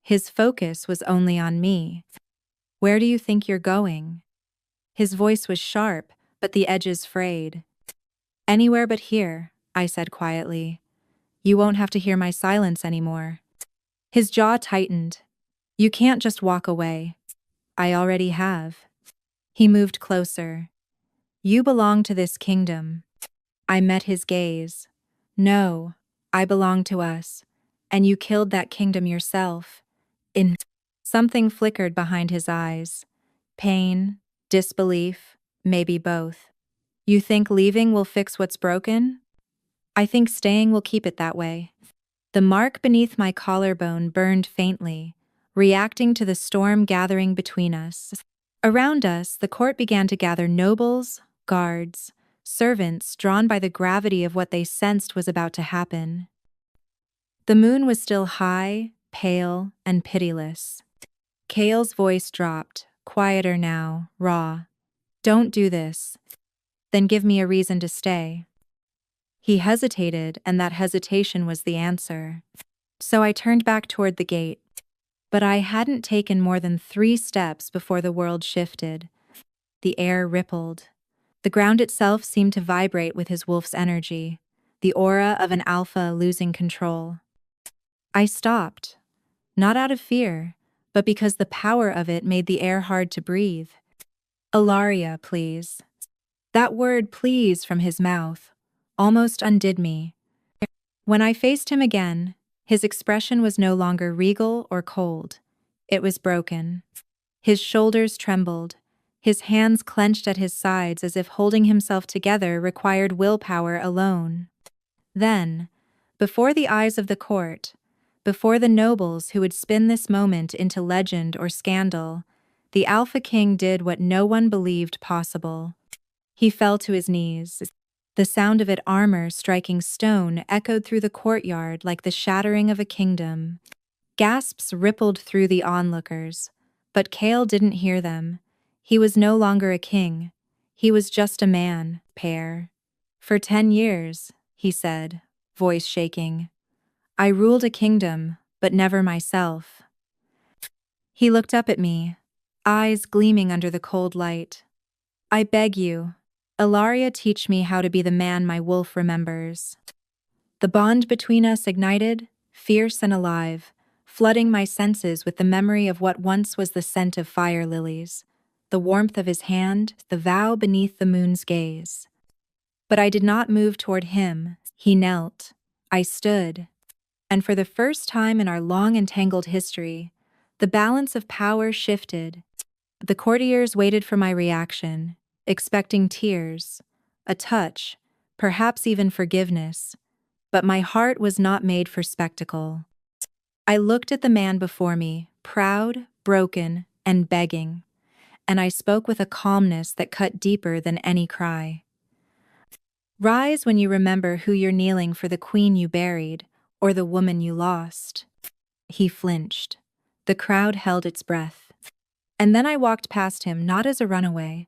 His focus was only on me. Where do you think you're going? His voice was sharp, but the edges frayed. Anywhere but here, I said quietly. You won't have to hear my silence anymore. His jaw tightened. You can't just walk away. I already have. He moved closer. You belong to this kingdom. I met his gaze. No, I belong to us. And you killed that kingdom yourself. Something flickered behind his eyes. Pain, disbelief, maybe both. You think leaving will fix what's broken? I think staying will keep it that way. The mark beneath my collarbone burned faintly, reacting to the storm gathering between us. Around us, the court began to gather nobles, guards, servants drawn by the gravity of what they sensed was about to happen. The moon was still high, pale, and pitiless. Kale's voice dropped, quieter now, raw. Don't do this. Then give me a reason to stay. He hesitated, and that hesitation was the answer. So I turned back toward the gate. But I hadn't taken more than 3 steps before the world shifted. The air rippled. The ground itself seemed to vibrate with his wolf's energy, the aura of an alpha losing control. I stopped, not out of fear, but because the power of it made the air hard to breathe. Ilaria, please. That word please from his mouth almost undid me. When I faced him again, his expression was no longer regal or cold. It was broken. His shoulders trembled, his hands clenched at his sides as if holding himself together required willpower alone. Then, before the eyes of the court, before the nobles who would spin this moment into legend or scandal, the Alpha King did what no one believed possible. He fell to his knees. The sound of it armor striking stone echoed through the courtyard like the shattering of a kingdom. Gasps rippled through the onlookers, but Kale didn't hear them. He was no longer a king. He was just a man, pair. For 10 years, he said, voice shaking. I ruled a kingdom, but never myself. He looked up at me, eyes gleaming under the cold light. I beg you, Ilaria, teach me how to be the man my wolf remembers. The bond between us ignited, fierce and alive, flooding my senses with the memory of what once was the scent of fire lilies, the warmth of his hand, the vow beneath the moon's gaze. But I did not move toward him. He knelt. I stood. And for the first time in our long and tangled history, the balance of power shifted. The courtiers waited for my reaction, expecting tears, a touch, perhaps even forgiveness. But my heart was not made for spectacle. I looked at the man before me, proud, broken, and begging, and I spoke with a calmness that cut deeper than any cry. Rise when you remember who you're kneeling for, the queen you buried, or the woman you lost. He flinched. The crowd held its breath. And then I walked past him, not as a runaway,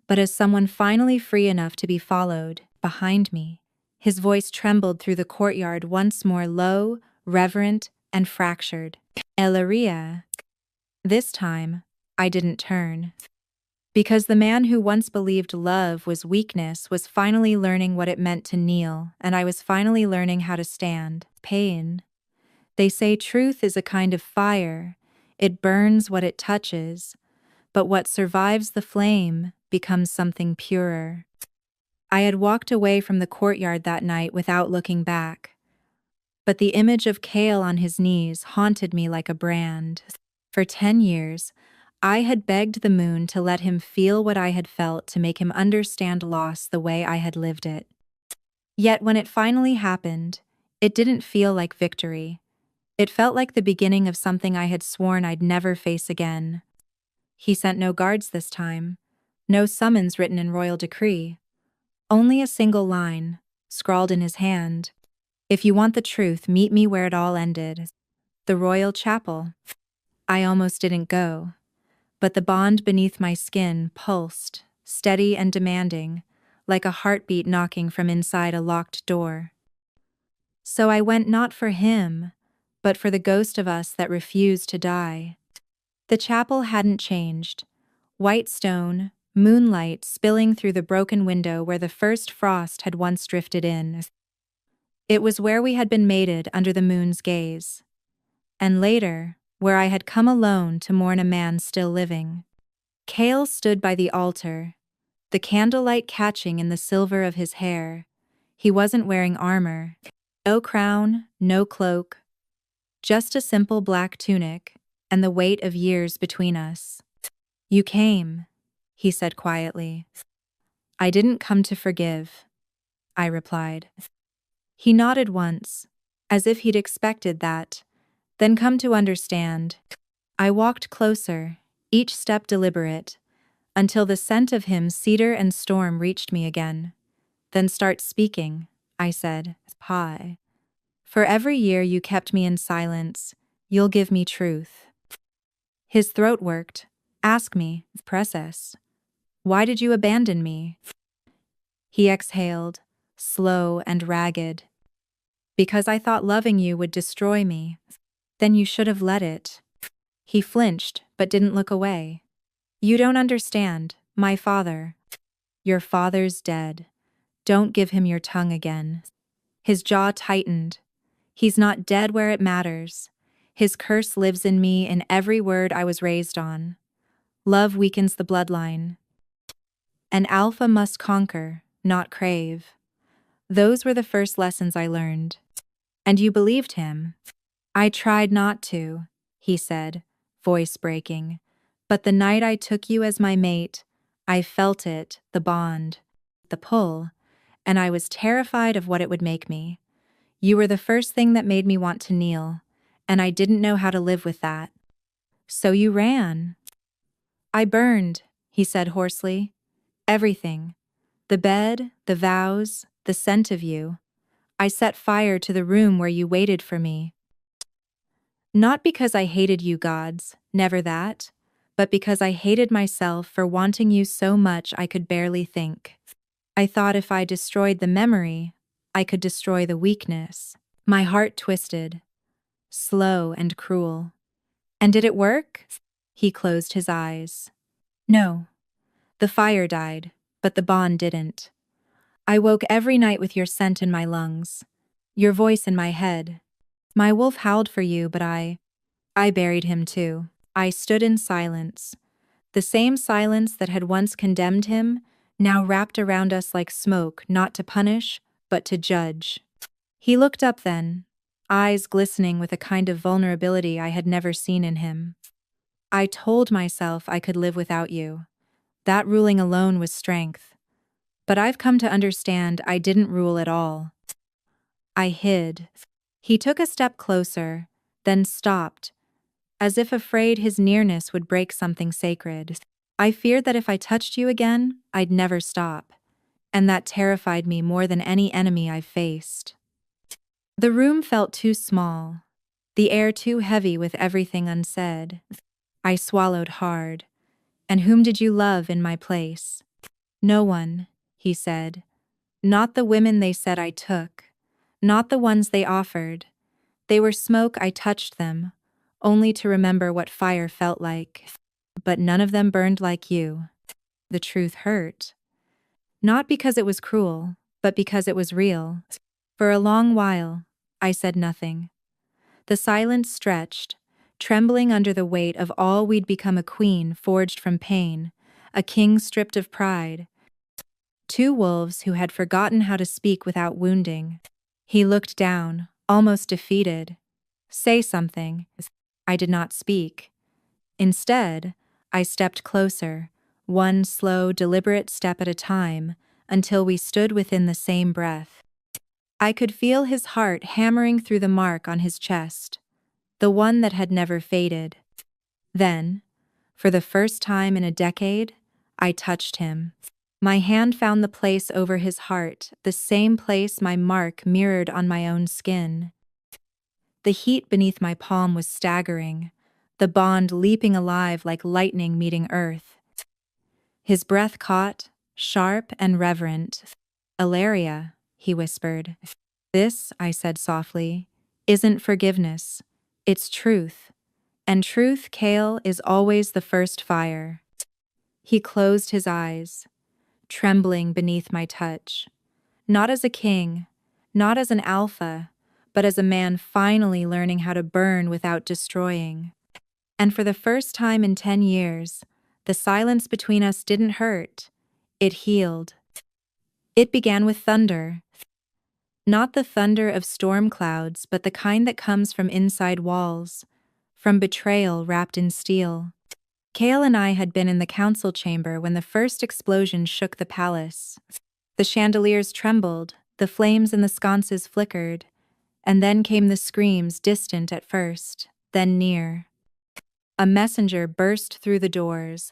but as someone finally free enough to be followed, behind me. His voice trembled through the courtyard once more, low, reverent, and fractured. Ilaria. This time, I didn't turn. Because the man who once believed love was weakness was finally learning what it meant to kneel, and I was finally learning how to stand. Pain. They say truth is a kind of fire. It burns what it touches, but what survives the flame becomes something purer. I had walked away from the courtyard that night without looking back, but the image of Cale on his knees haunted me like a brand. For 10 years, I had begged the moon to let him feel what I had felt, to make him understand loss the way I had lived it. Yet when it finally happened, it didn't feel like victory. It felt like the beginning of something I had sworn I'd never face again. He sent no guards this time, no summons written in royal decree. Only a single line, scrawled in his hand. If you want the truth, meet me where it all ended. The royal chapel. I almost didn't go, but the bond beneath my skin pulsed, steady and demanding, like a heartbeat knocking from inside a locked door. So I went, not for him, but for the ghost of us that refused to die. The chapel hadn't changed. White stone, moonlight spilling through the broken window where the first frost had once drifted in. It was where we had been mated under the moon's gaze. And later, where I had come alone to mourn a man still living. Cale stood by the altar, the candlelight catching in the silver of his hair. He wasn't wearing armor. No crown, no cloak. Just a simple black tunic, and the weight of years between us. You came, he said quietly. I didn't come to forgive, I replied. He nodded once, as if he'd expected that, then come to understand. I walked closer, each step deliberate, until the scent of him, cedar and storm, reached me again. Then start speaking, I said. Hi. For every year you kept me in silence, you'll give me truth. His throat worked. Ask me, Princess. Why did you abandon me? He exhaled, slow and ragged. Because I thought loving you would destroy me. Then you should have let it. He flinched, but didn't look away. You don't understand, my father. Your father's dead. Don't give him your tongue again. His jaw tightened. He's not dead where it matters. His curse lives in me, in every word I was raised on. Love weakens the bloodline. An alpha must conquer, not crave. Those were the first lessons I learned. And you believed him. I tried not to, he said, voice breaking. But the night I took you as my mate, I felt it, the bond, the pull, and I was terrified of what it would make me. You were the first thing that made me want to kneel, and I didn't know how to live with that. So you ran. I burned, he said hoarsely. Everything. The bed, the vows, the scent of you. I set fire to the room where you waited for me. Not because I hated you gods, never that, but because I hated myself for wanting you so much I could barely think. I thought if I destroyed the memory, I could destroy the weakness. My heart twisted, slow and cruel. And did it work? He closed his eyes. No. The fire died, but the bond didn't. I woke every night with your scent in my lungs, your voice in my head. My wolf howled for you, but I buried him too. I stood in silence. The same silence that had once condemned him, now wrapped around us like smoke, not to punish, but to judge. He looked up then, eyes glistening with a kind of vulnerability I had never seen in him. I told myself I could live without you. That ruling alone was strength. But I've come to understand I didn't rule at all. I hid. He took a step closer, then stopped, as if afraid his nearness would break something sacred. I feared that if I touched you again, I'd never stop, and that terrified me more than any enemy I've faced. The room felt too small, the air too heavy with everything unsaid. I swallowed hard. And whom did you love in my place? No one, he said. Not the women they said I took. Not the ones they offered. They were smoke, I touched them. only to remember what fire felt like. But none of them burned like you. The truth hurt. Not because it was cruel, but because it was real. For a long while, I said nothing. The silence stretched, trembling under the weight of all we'd become, a queen forged from pain, a king stripped of pride. Two wolves who had forgotten how to speak without wounding. He looked down, almost defeated. Say something. I did not speak. Instead, I stepped closer, one slow, deliberate step at a time, until we stood within the same breath. I could feel his heart hammering through the mark on his chest, the one that had never faded. Then, for the first time in a decade, I touched him. My hand found the place over his heart, the same place my mark mirrored on my own skin. The heat beneath my palm was staggering, the bond leaping alive like lightning meeting earth. His breath caught, sharp and reverent. "Ilaria," he whispered. "This," I said softly, "isn't forgiveness. It's truth. And truth, Kale, is always the first fire." He closed his eyes, trembling beneath my touch. Not as a king, not as an alpha, but as a man finally learning how to burn without destroying. And for the first time in 10 years, the silence between us didn't hurt. It healed. It began with thunder. Not the thunder of storm clouds, but the kind that comes from inside walls, from betrayal wrapped in steel. Kale and I had been in the council chamber when the first explosion shook the palace. The chandeliers trembled, the flames in the sconces flickered, and then came the screams, distant at first, then near. A messenger burst through the doors,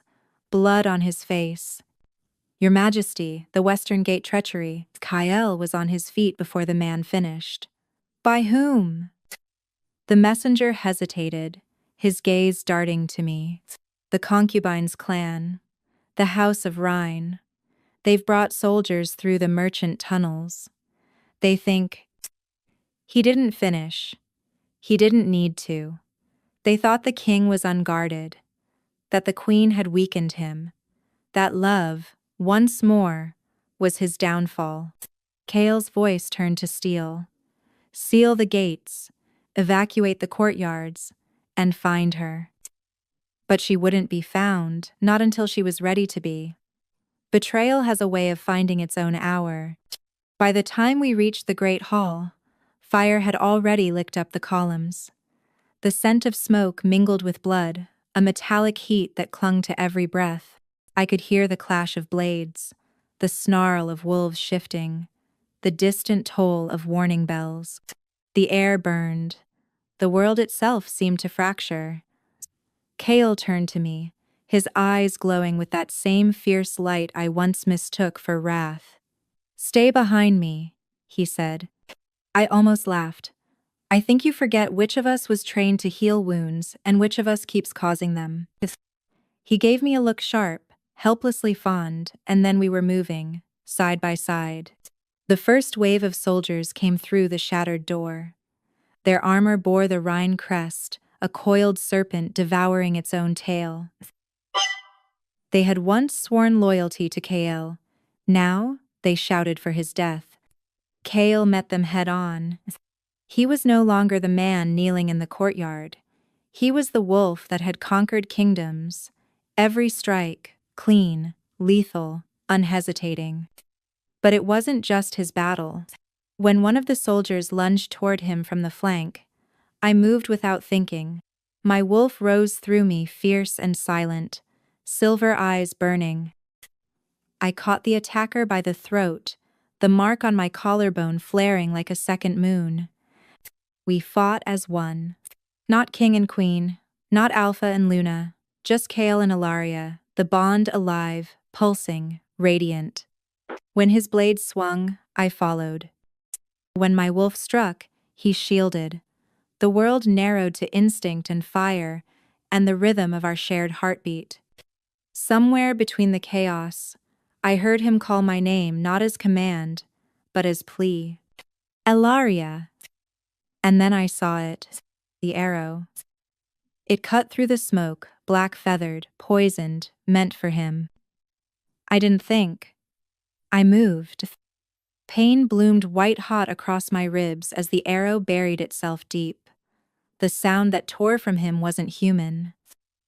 blood on his face. "Your Majesty, the Western Gate treachery." Kyle was on his feet before the man finished. "By whom?" The messenger hesitated, his gaze darting to me. "The Concubines' clan. The House of Rhine. They've brought soldiers through the merchant tunnels. They think—" He didn't finish. He didn't need to. They thought the king was unguarded, that the queen had weakened him, that love, once more, was his downfall. Kale's voice turned to steel. "Seal the gates, evacuate the courtyards, and find her." But she wouldn't be found, not until she was ready to be. Betrayal has a way of finding its own hour. By the time we reached the Great Hall, fire had already licked up the columns. The scent of smoke mingled with blood, a metallic heat that clung to every breath. I could hear the clash of blades, the snarl of wolves shifting, the distant toll of warning bells. The air burned. The world itself seemed to fracture. Kale turned to me, his eyes glowing with that same fierce light I once mistook for wrath. "Stay behind me," he said. I almost laughed. "I think you forget which of us was trained to heal wounds and which of us keeps causing them." He gave me a look sharp, helplessly fond, and then we were moving, side by side. The first wave of soldiers came through the shattered door. Their armor bore the Rhine crest, a coiled serpent devouring its own tail. They had once sworn loyalty to Kale. Now, they shouted for his death. Kale met them head-on. He was no longer the man kneeling in the courtyard. He was the wolf that had conquered kingdoms. Every strike, clean, lethal, unhesitating. But it wasn't just his battle. When one of the soldiers lunged toward him from the flank, I moved without thinking. My wolf rose through me, fierce and silent, silver eyes burning. I caught the attacker by the throat, the mark on my collarbone flaring like a second moon. We fought as one. Not king and queen, not Alpha and Luna, just Kale and Ilaria, the bond alive, pulsing, radiant. When his blade swung, I followed. When my wolf struck, he shielded. The world narrowed to instinct and fire, and the rhythm of our shared heartbeat. Somewhere between the chaos, I heard him call my name not as command, but as plea. "Ilaria." And then I saw it, the arrow. It cut through the smoke, black-feathered, poisoned, meant for him. I didn't think. I moved. Pain bloomed white-hot across my ribs as the arrow buried itself deep. The sound that tore from him wasn't human.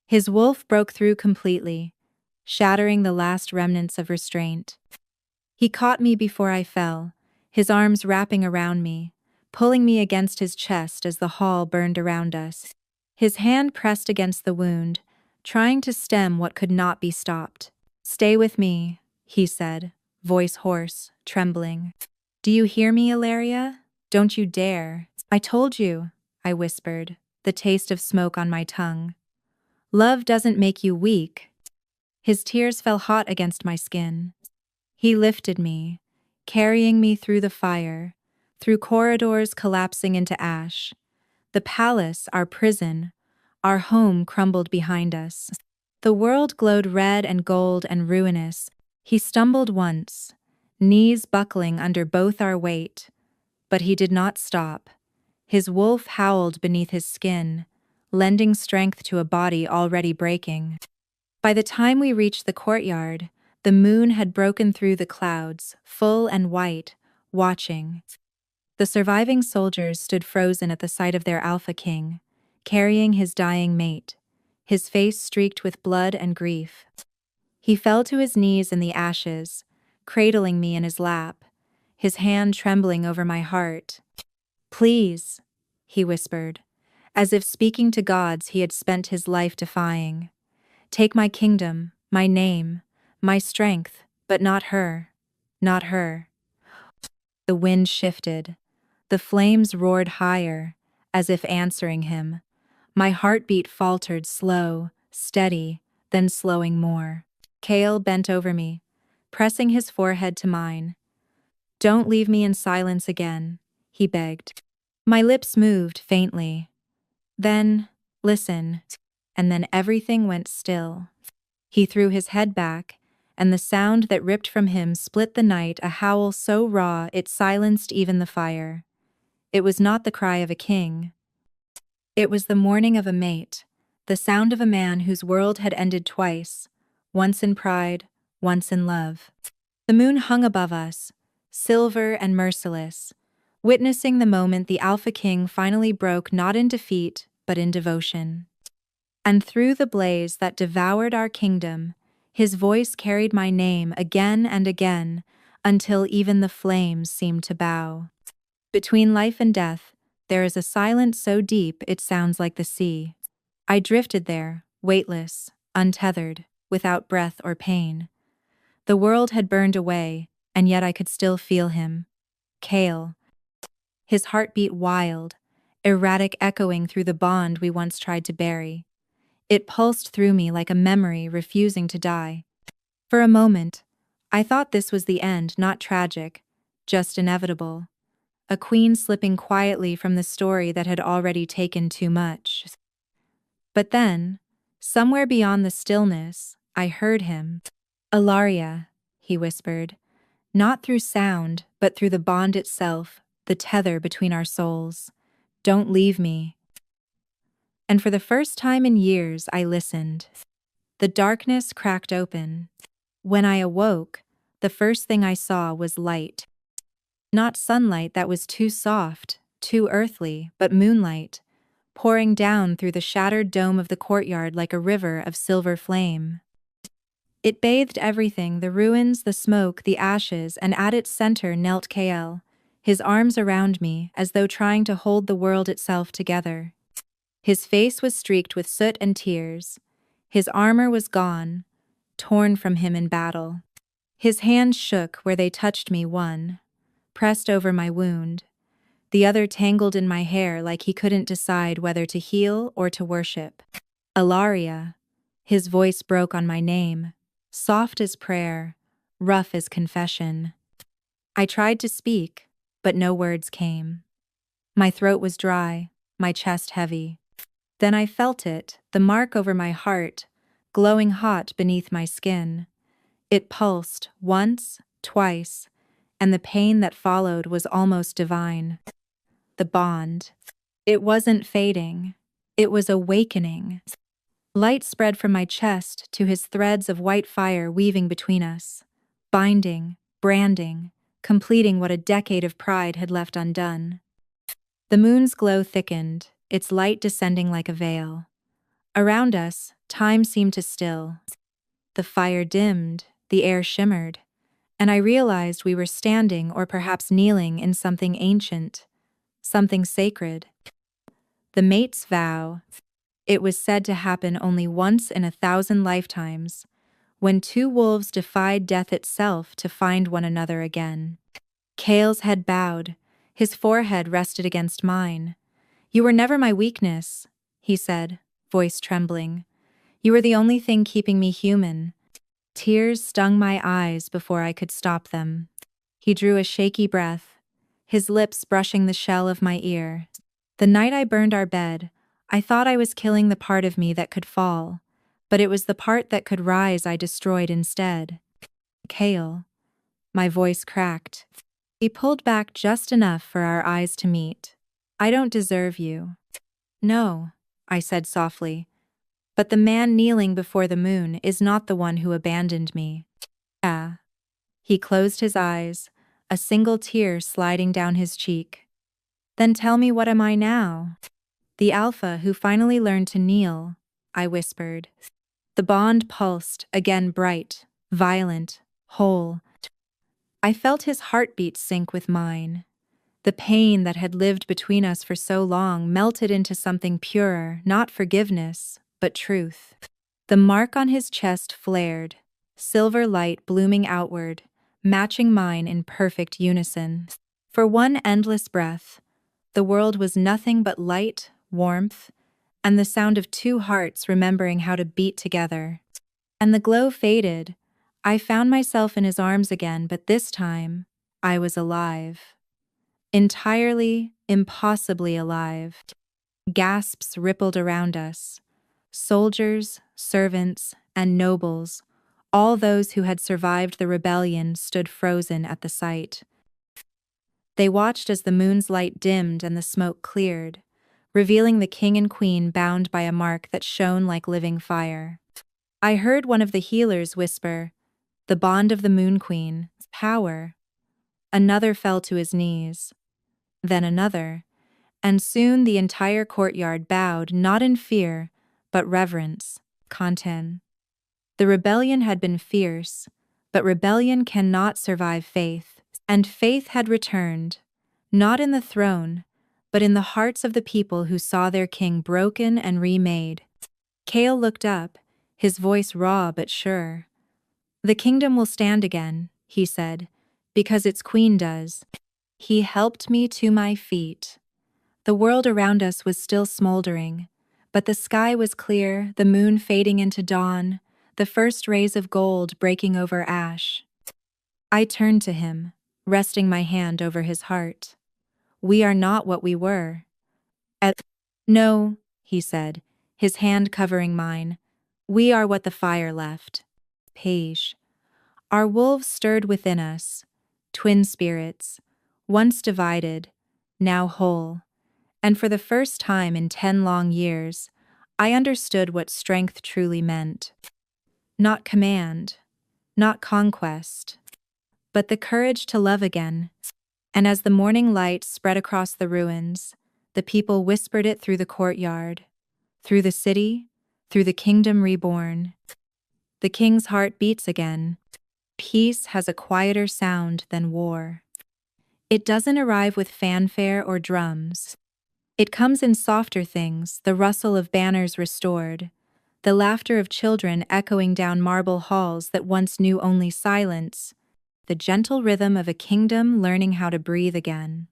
His wolf broke through completely, shattering the last remnants of restraint. He caught me before I fell, his arms wrapping around me, pulling me against his chest as the hall burned around us. His hand pressed against the wound, trying to stem what could not be stopped. "Stay with me," he said, voice hoarse, trembling. "Do you hear me, Ilaria? Don't you dare." "I told you," I whispered, the taste of smoke on my tongue. "Love doesn't make you weak." His tears fell hot against my skin. He lifted me, carrying me through the fire, through corridors collapsing into ash. The palace, our prison, our home crumbled behind us. The world glowed red and gold and ruinous. He stumbled once, knees buckling under both our weight. But he did not stop. His wolf howled beneath his skin, lending strength to a body already breaking. By the time we reached the courtyard, the moon had broken through the clouds, full and white, watching. The surviving soldiers stood frozen at the sight of their alpha king, carrying his dying mate, his face streaked with blood and grief. He fell to his knees in the ashes, cradling me in his lap, his hand trembling over my heart. "Please," he whispered, as if speaking to gods he had spent his life defying. "Take my kingdom, my name, my strength, but not her, not her." The wind shifted. The flames roared higher, as if answering him. My heartbeat faltered, slow, steady, then slowing more. Kale bent over me, pressing his forehead to mine. "Don't leave me in silence again," he begged. My lips moved faintly. "Then, listen," and then everything went still. He threw his head back, and the sound that ripped from him split the night, a howl so raw it silenced even the fire. It was not the cry of a king. It was the mourning of a mate, the sound of a man whose world had ended twice, once in pride, once in love. The moon hung above us, silver and merciless, witnessing the moment the Alpha King finally broke not in defeat, but in devotion. And through the blaze that devoured our kingdom, his voice carried my name again and again, until even the flames seemed to bow. Between life and death, there is a silence so deep it sounds like the sea. I drifted there, weightless, untethered, without breath or pain. The world had burned away, and yet I could still feel him. Kale. His heartbeat wild, erratic, echoing through the bond we once tried to bury. It pulsed through me like a memory refusing to die. For a moment, I thought this was the end, not tragic, just inevitable. A queen slipping quietly from the story that had already taken too much. But then, somewhere beyond the stillness, I heard him. "Ilaria," he whispered, not through sound, but through the bond itself, the tether between our souls. "Don't leave me." And for the first time in years, I listened. The darkness cracked open. When I awoke, the first thing I saw was light. Not sunlight that was too soft, too earthly, but moonlight, pouring down through the shattered dome of the courtyard like a river of silver flame. It bathed everything, the ruins, the smoke, the ashes, and at its center knelt Kael, his arms around me as though trying to hold the world itself together. His face was streaked with soot and tears. His armor was gone, torn from him in battle. His hands shook where they touched me, one pressed over my wound, the other tangled in my hair like he couldn't decide whether to heal or to worship. "Ilaria," his voice broke on my name, soft as prayer, rough as confession. I tried to speak, but no words came. My throat was dry, my chest heavy. Then I felt it, the mark over my heart, glowing hot beneath my skin. It pulsed once, twice, and the pain that followed was almost divine. The bond. It wasn't fading. It was awakening. Light spread from my chest to his threads of white fire weaving between us, binding, branding, completing what a decade of pride had left undone. The moon's glow thickened, its light descending like a veil. Around us, time seemed to still. The fire dimmed, the air shimmered, and I realized we were standing or perhaps kneeling in something ancient, something sacred. The mate's vow. It was said to happen only once in 1,000 lifetimes, when two wolves defied death itself to find one another again. Kale's head bowed, his forehead rested against mine. "You were never my weakness," he said, voice trembling. "You were the only thing keeping me human." Tears stung my eyes before I could stop them. He drew a shaky breath, his lips brushing the shell of my ear. "The night I burned our bed, I thought I was killing the part of me that could fall, but it was the part that could rise I destroyed instead." "Kale." My voice cracked. He pulled back just enough for our eyes to meet. "I don't deserve you." "No," I said softly, "but the man kneeling before the moon is not the one who abandoned me." "Yeah." He closed his eyes, a single tear sliding down his cheek. "Then tell me, what am I now?" "The alpha who finally learned to kneel," I whispered. The bond pulsed, again bright, violent, whole. I felt his heartbeat sync with mine. The pain that had lived between us for so long melted into something purer, not forgiveness, but truth. The mark on his chest flared, silver light blooming outward, matching mine in perfect unison. For one endless breath, the world was nothing but light, warmth, and the sound of two hearts remembering how to beat together. And the glow faded. I found myself in his arms again, but this time, I was alive. Entirely, impossibly alive. Gasps rippled around us. Soldiers, servants, and nobles, all those who had survived the rebellion, stood frozen at the sight. They watched as the moon's light dimmed and the smoke cleared, revealing the king and queen bound by a mark that shone like living fire. I heard one of the healers whisper, "The bond of the Moon Queen, power." Another fell to his knees. Then another, and soon the entire courtyard bowed, not in fear, but reverence. Conten. The rebellion had been fierce, but rebellion cannot survive faith, and faith had returned, not in the throne, but in the hearts of the people who saw their king broken and remade. Kale looked up, his voice raw but sure. "The kingdom will stand again," he said, "because its queen does." He helped me to my feet. The world around us was still smoldering, but the sky was clear, the moon fading into dawn, the first rays of gold breaking over ash. I turned to him, resting my hand over his heart. "We are not what we were." "No," he said, his hand covering mine. "We are what the fire left." Page. Our wolves stirred within us, twin spirits, once divided, now whole. And for the first time in 10 long years, I understood what strength truly meant. Not command, not conquest, but the courage to love again. And as the morning light spread across the ruins, the people whispered it through the courtyard, through the city, through the kingdom reborn. The king's heart beats again. Peace has a quieter sound than war. It doesn't arrive with fanfare or drums. It comes in softer things, the rustle of banners restored, the laughter of children echoing down marble halls that once knew only silence, the gentle rhythm of a kingdom learning how to breathe again.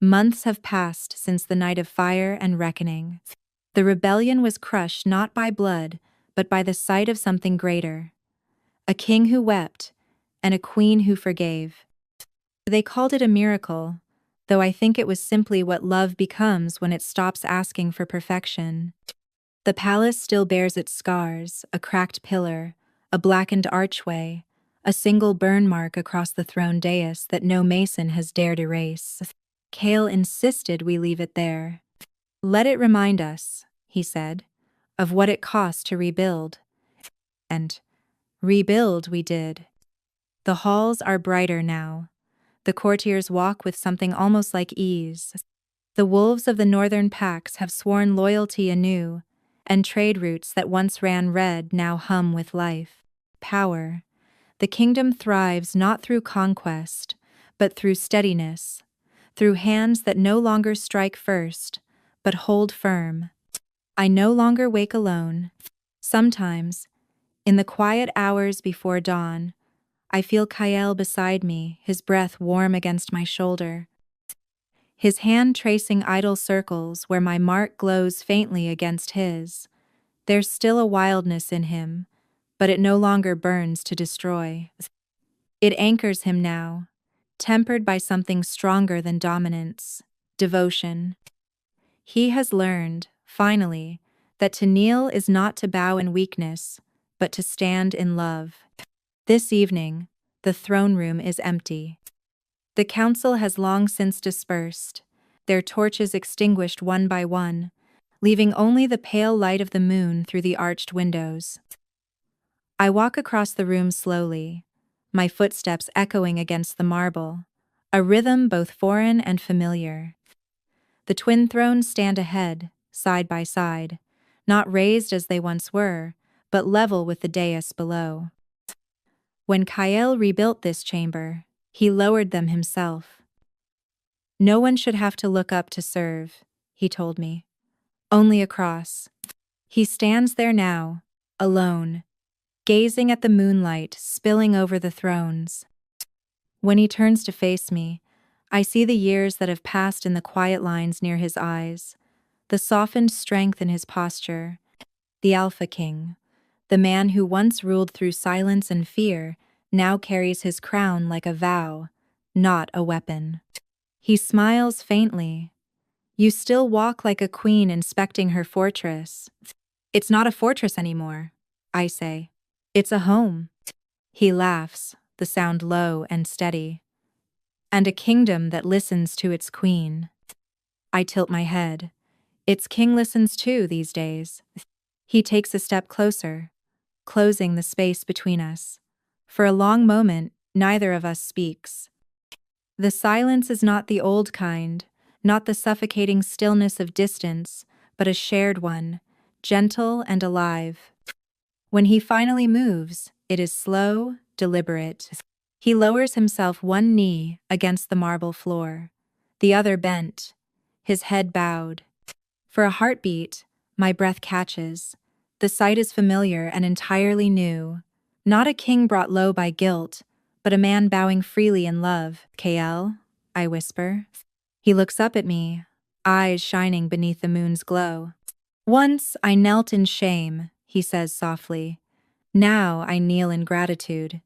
Months have passed since the night of fire and reckoning. The rebellion was crushed not by blood, but by the sight of something greater. A king who wept, and a queen who forgave. They called it a miracle, though I think it was simply what love becomes when it stops asking for perfection. The palace still bears its scars, a cracked pillar, a blackened archway, a single burn mark across the throne dais that no mason has dared erase. Kale insisted we leave it there. "Let it remind us," he he said, of what it cost to rebuild. And rebuild we did. The halls are brighter now. The courtiers walk with something almost like ease. The wolves of the northern packs have sworn loyalty anew, and trade routes that once ran red now hum with life. Power. The kingdom thrives not through conquest, but through steadiness, through hands that no longer strike first, but hold firm. I no longer wake alone. Sometimes, in the quiet hours before dawn, I feel Kael beside me, his breath warm against my shoulder, his hand tracing idle circles where my mark glows faintly against his. There's still a wildness in him, but it no longer burns to destroy. It anchors him now, tempered by something stronger than dominance, devotion. He has learned, finally, that to kneel is not to bow in weakness, but to stand in love. This evening, the throne room is empty. The council has long since dispersed, their torches extinguished one by one, leaving only the pale light of the moon through the arched windows. I walk across the room slowly, my footsteps echoing against the marble, a rhythm both foreign and familiar. The twin thrones stand ahead, side by side, not raised as they once were, but level with the dais below. When Kael rebuilt this chamber, he lowered them himself. No one should have to look up to serve, he told me. Only across. He stands there now, alone, gazing at the moonlight spilling over the thrones. When he turns to face me, I see the years that have passed in the quiet lines near his eyes, the softened strength in his posture. The Alpha King, the man who once ruled through silence and fear, now carries his crown like a vow, not a weapon. He smiles faintly. You still walk like a queen inspecting her fortress. It's not a fortress anymore, I say. It's a home. He laughs, the sound low and steady. And a kingdom that listens to its queen. I tilt my head. Its king listens too these days. He takes a step closer, closing the space between us. For a long moment, neither of us speaks. The silence is not the old kind, not the suffocating stillness of distance, but a shared one, gentle and alive. When he finally moves, it is slow, deliberate. He lowers himself one knee against the marble floor, the other bent, his head bowed. For a heartbeat, my breath catches. The sight is familiar and entirely new. Not a king brought low by guilt, but a man bowing freely in love. Kael, I whisper. He looks up at me, eyes shining beneath the moon's glow. Once I knelt in shame, he says softly. Now I kneel in gratitude.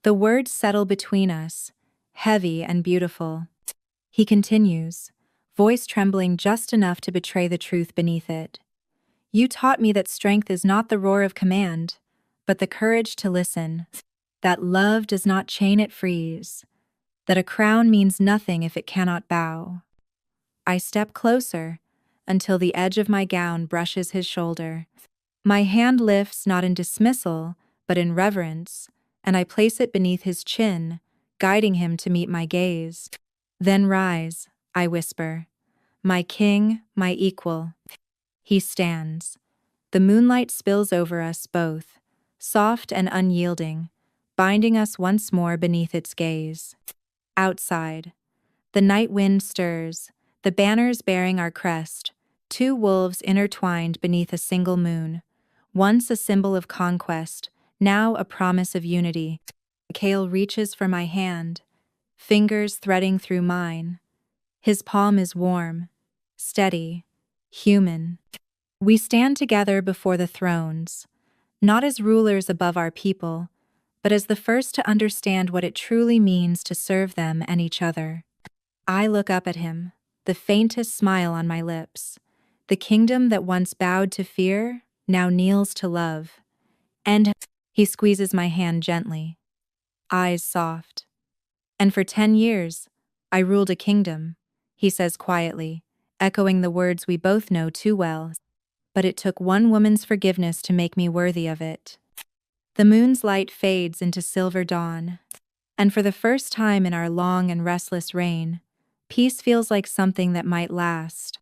The words settle between us, heavy and beautiful. He continues, voice trembling just enough to betray the truth beneath it. You taught me that strength is not the roar of command, but the courage to listen. That love does not chain, it frees. That a crown means nothing if it cannot bow. I step closer, until the edge of my gown brushes his shoulder. My hand lifts not in dismissal, but in reverence, and I place it beneath his chin, guiding him to meet my gaze. Then rise, I whisper. My king, my equal. He stands. The moonlight spills over us both, soft and unyielding, binding us once more beneath its gaze. Outside, the night wind stirs, the banners bearing our crest, two wolves intertwined beneath a single moon, once a symbol of conquest, now a promise of unity. Kael reaches for my hand, fingers threading through mine. His palm is warm, steady, human. We stand together before the thrones, not as rulers above our people, but as the first to understand what it truly means to serve them and each other. I look up at him, the faintest smile on my lips. The kingdom that once bowed to fear now kneels to love. And he squeezes my hand gently, eyes soft. And for 10 years, I ruled a kingdom, he says quietly, echoing the words we both know too well. but it took one woman's forgiveness to make me worthy of it. The moon's light fades into silver dawn, and for the first time in our long and restless reign, peace feels like something that might last.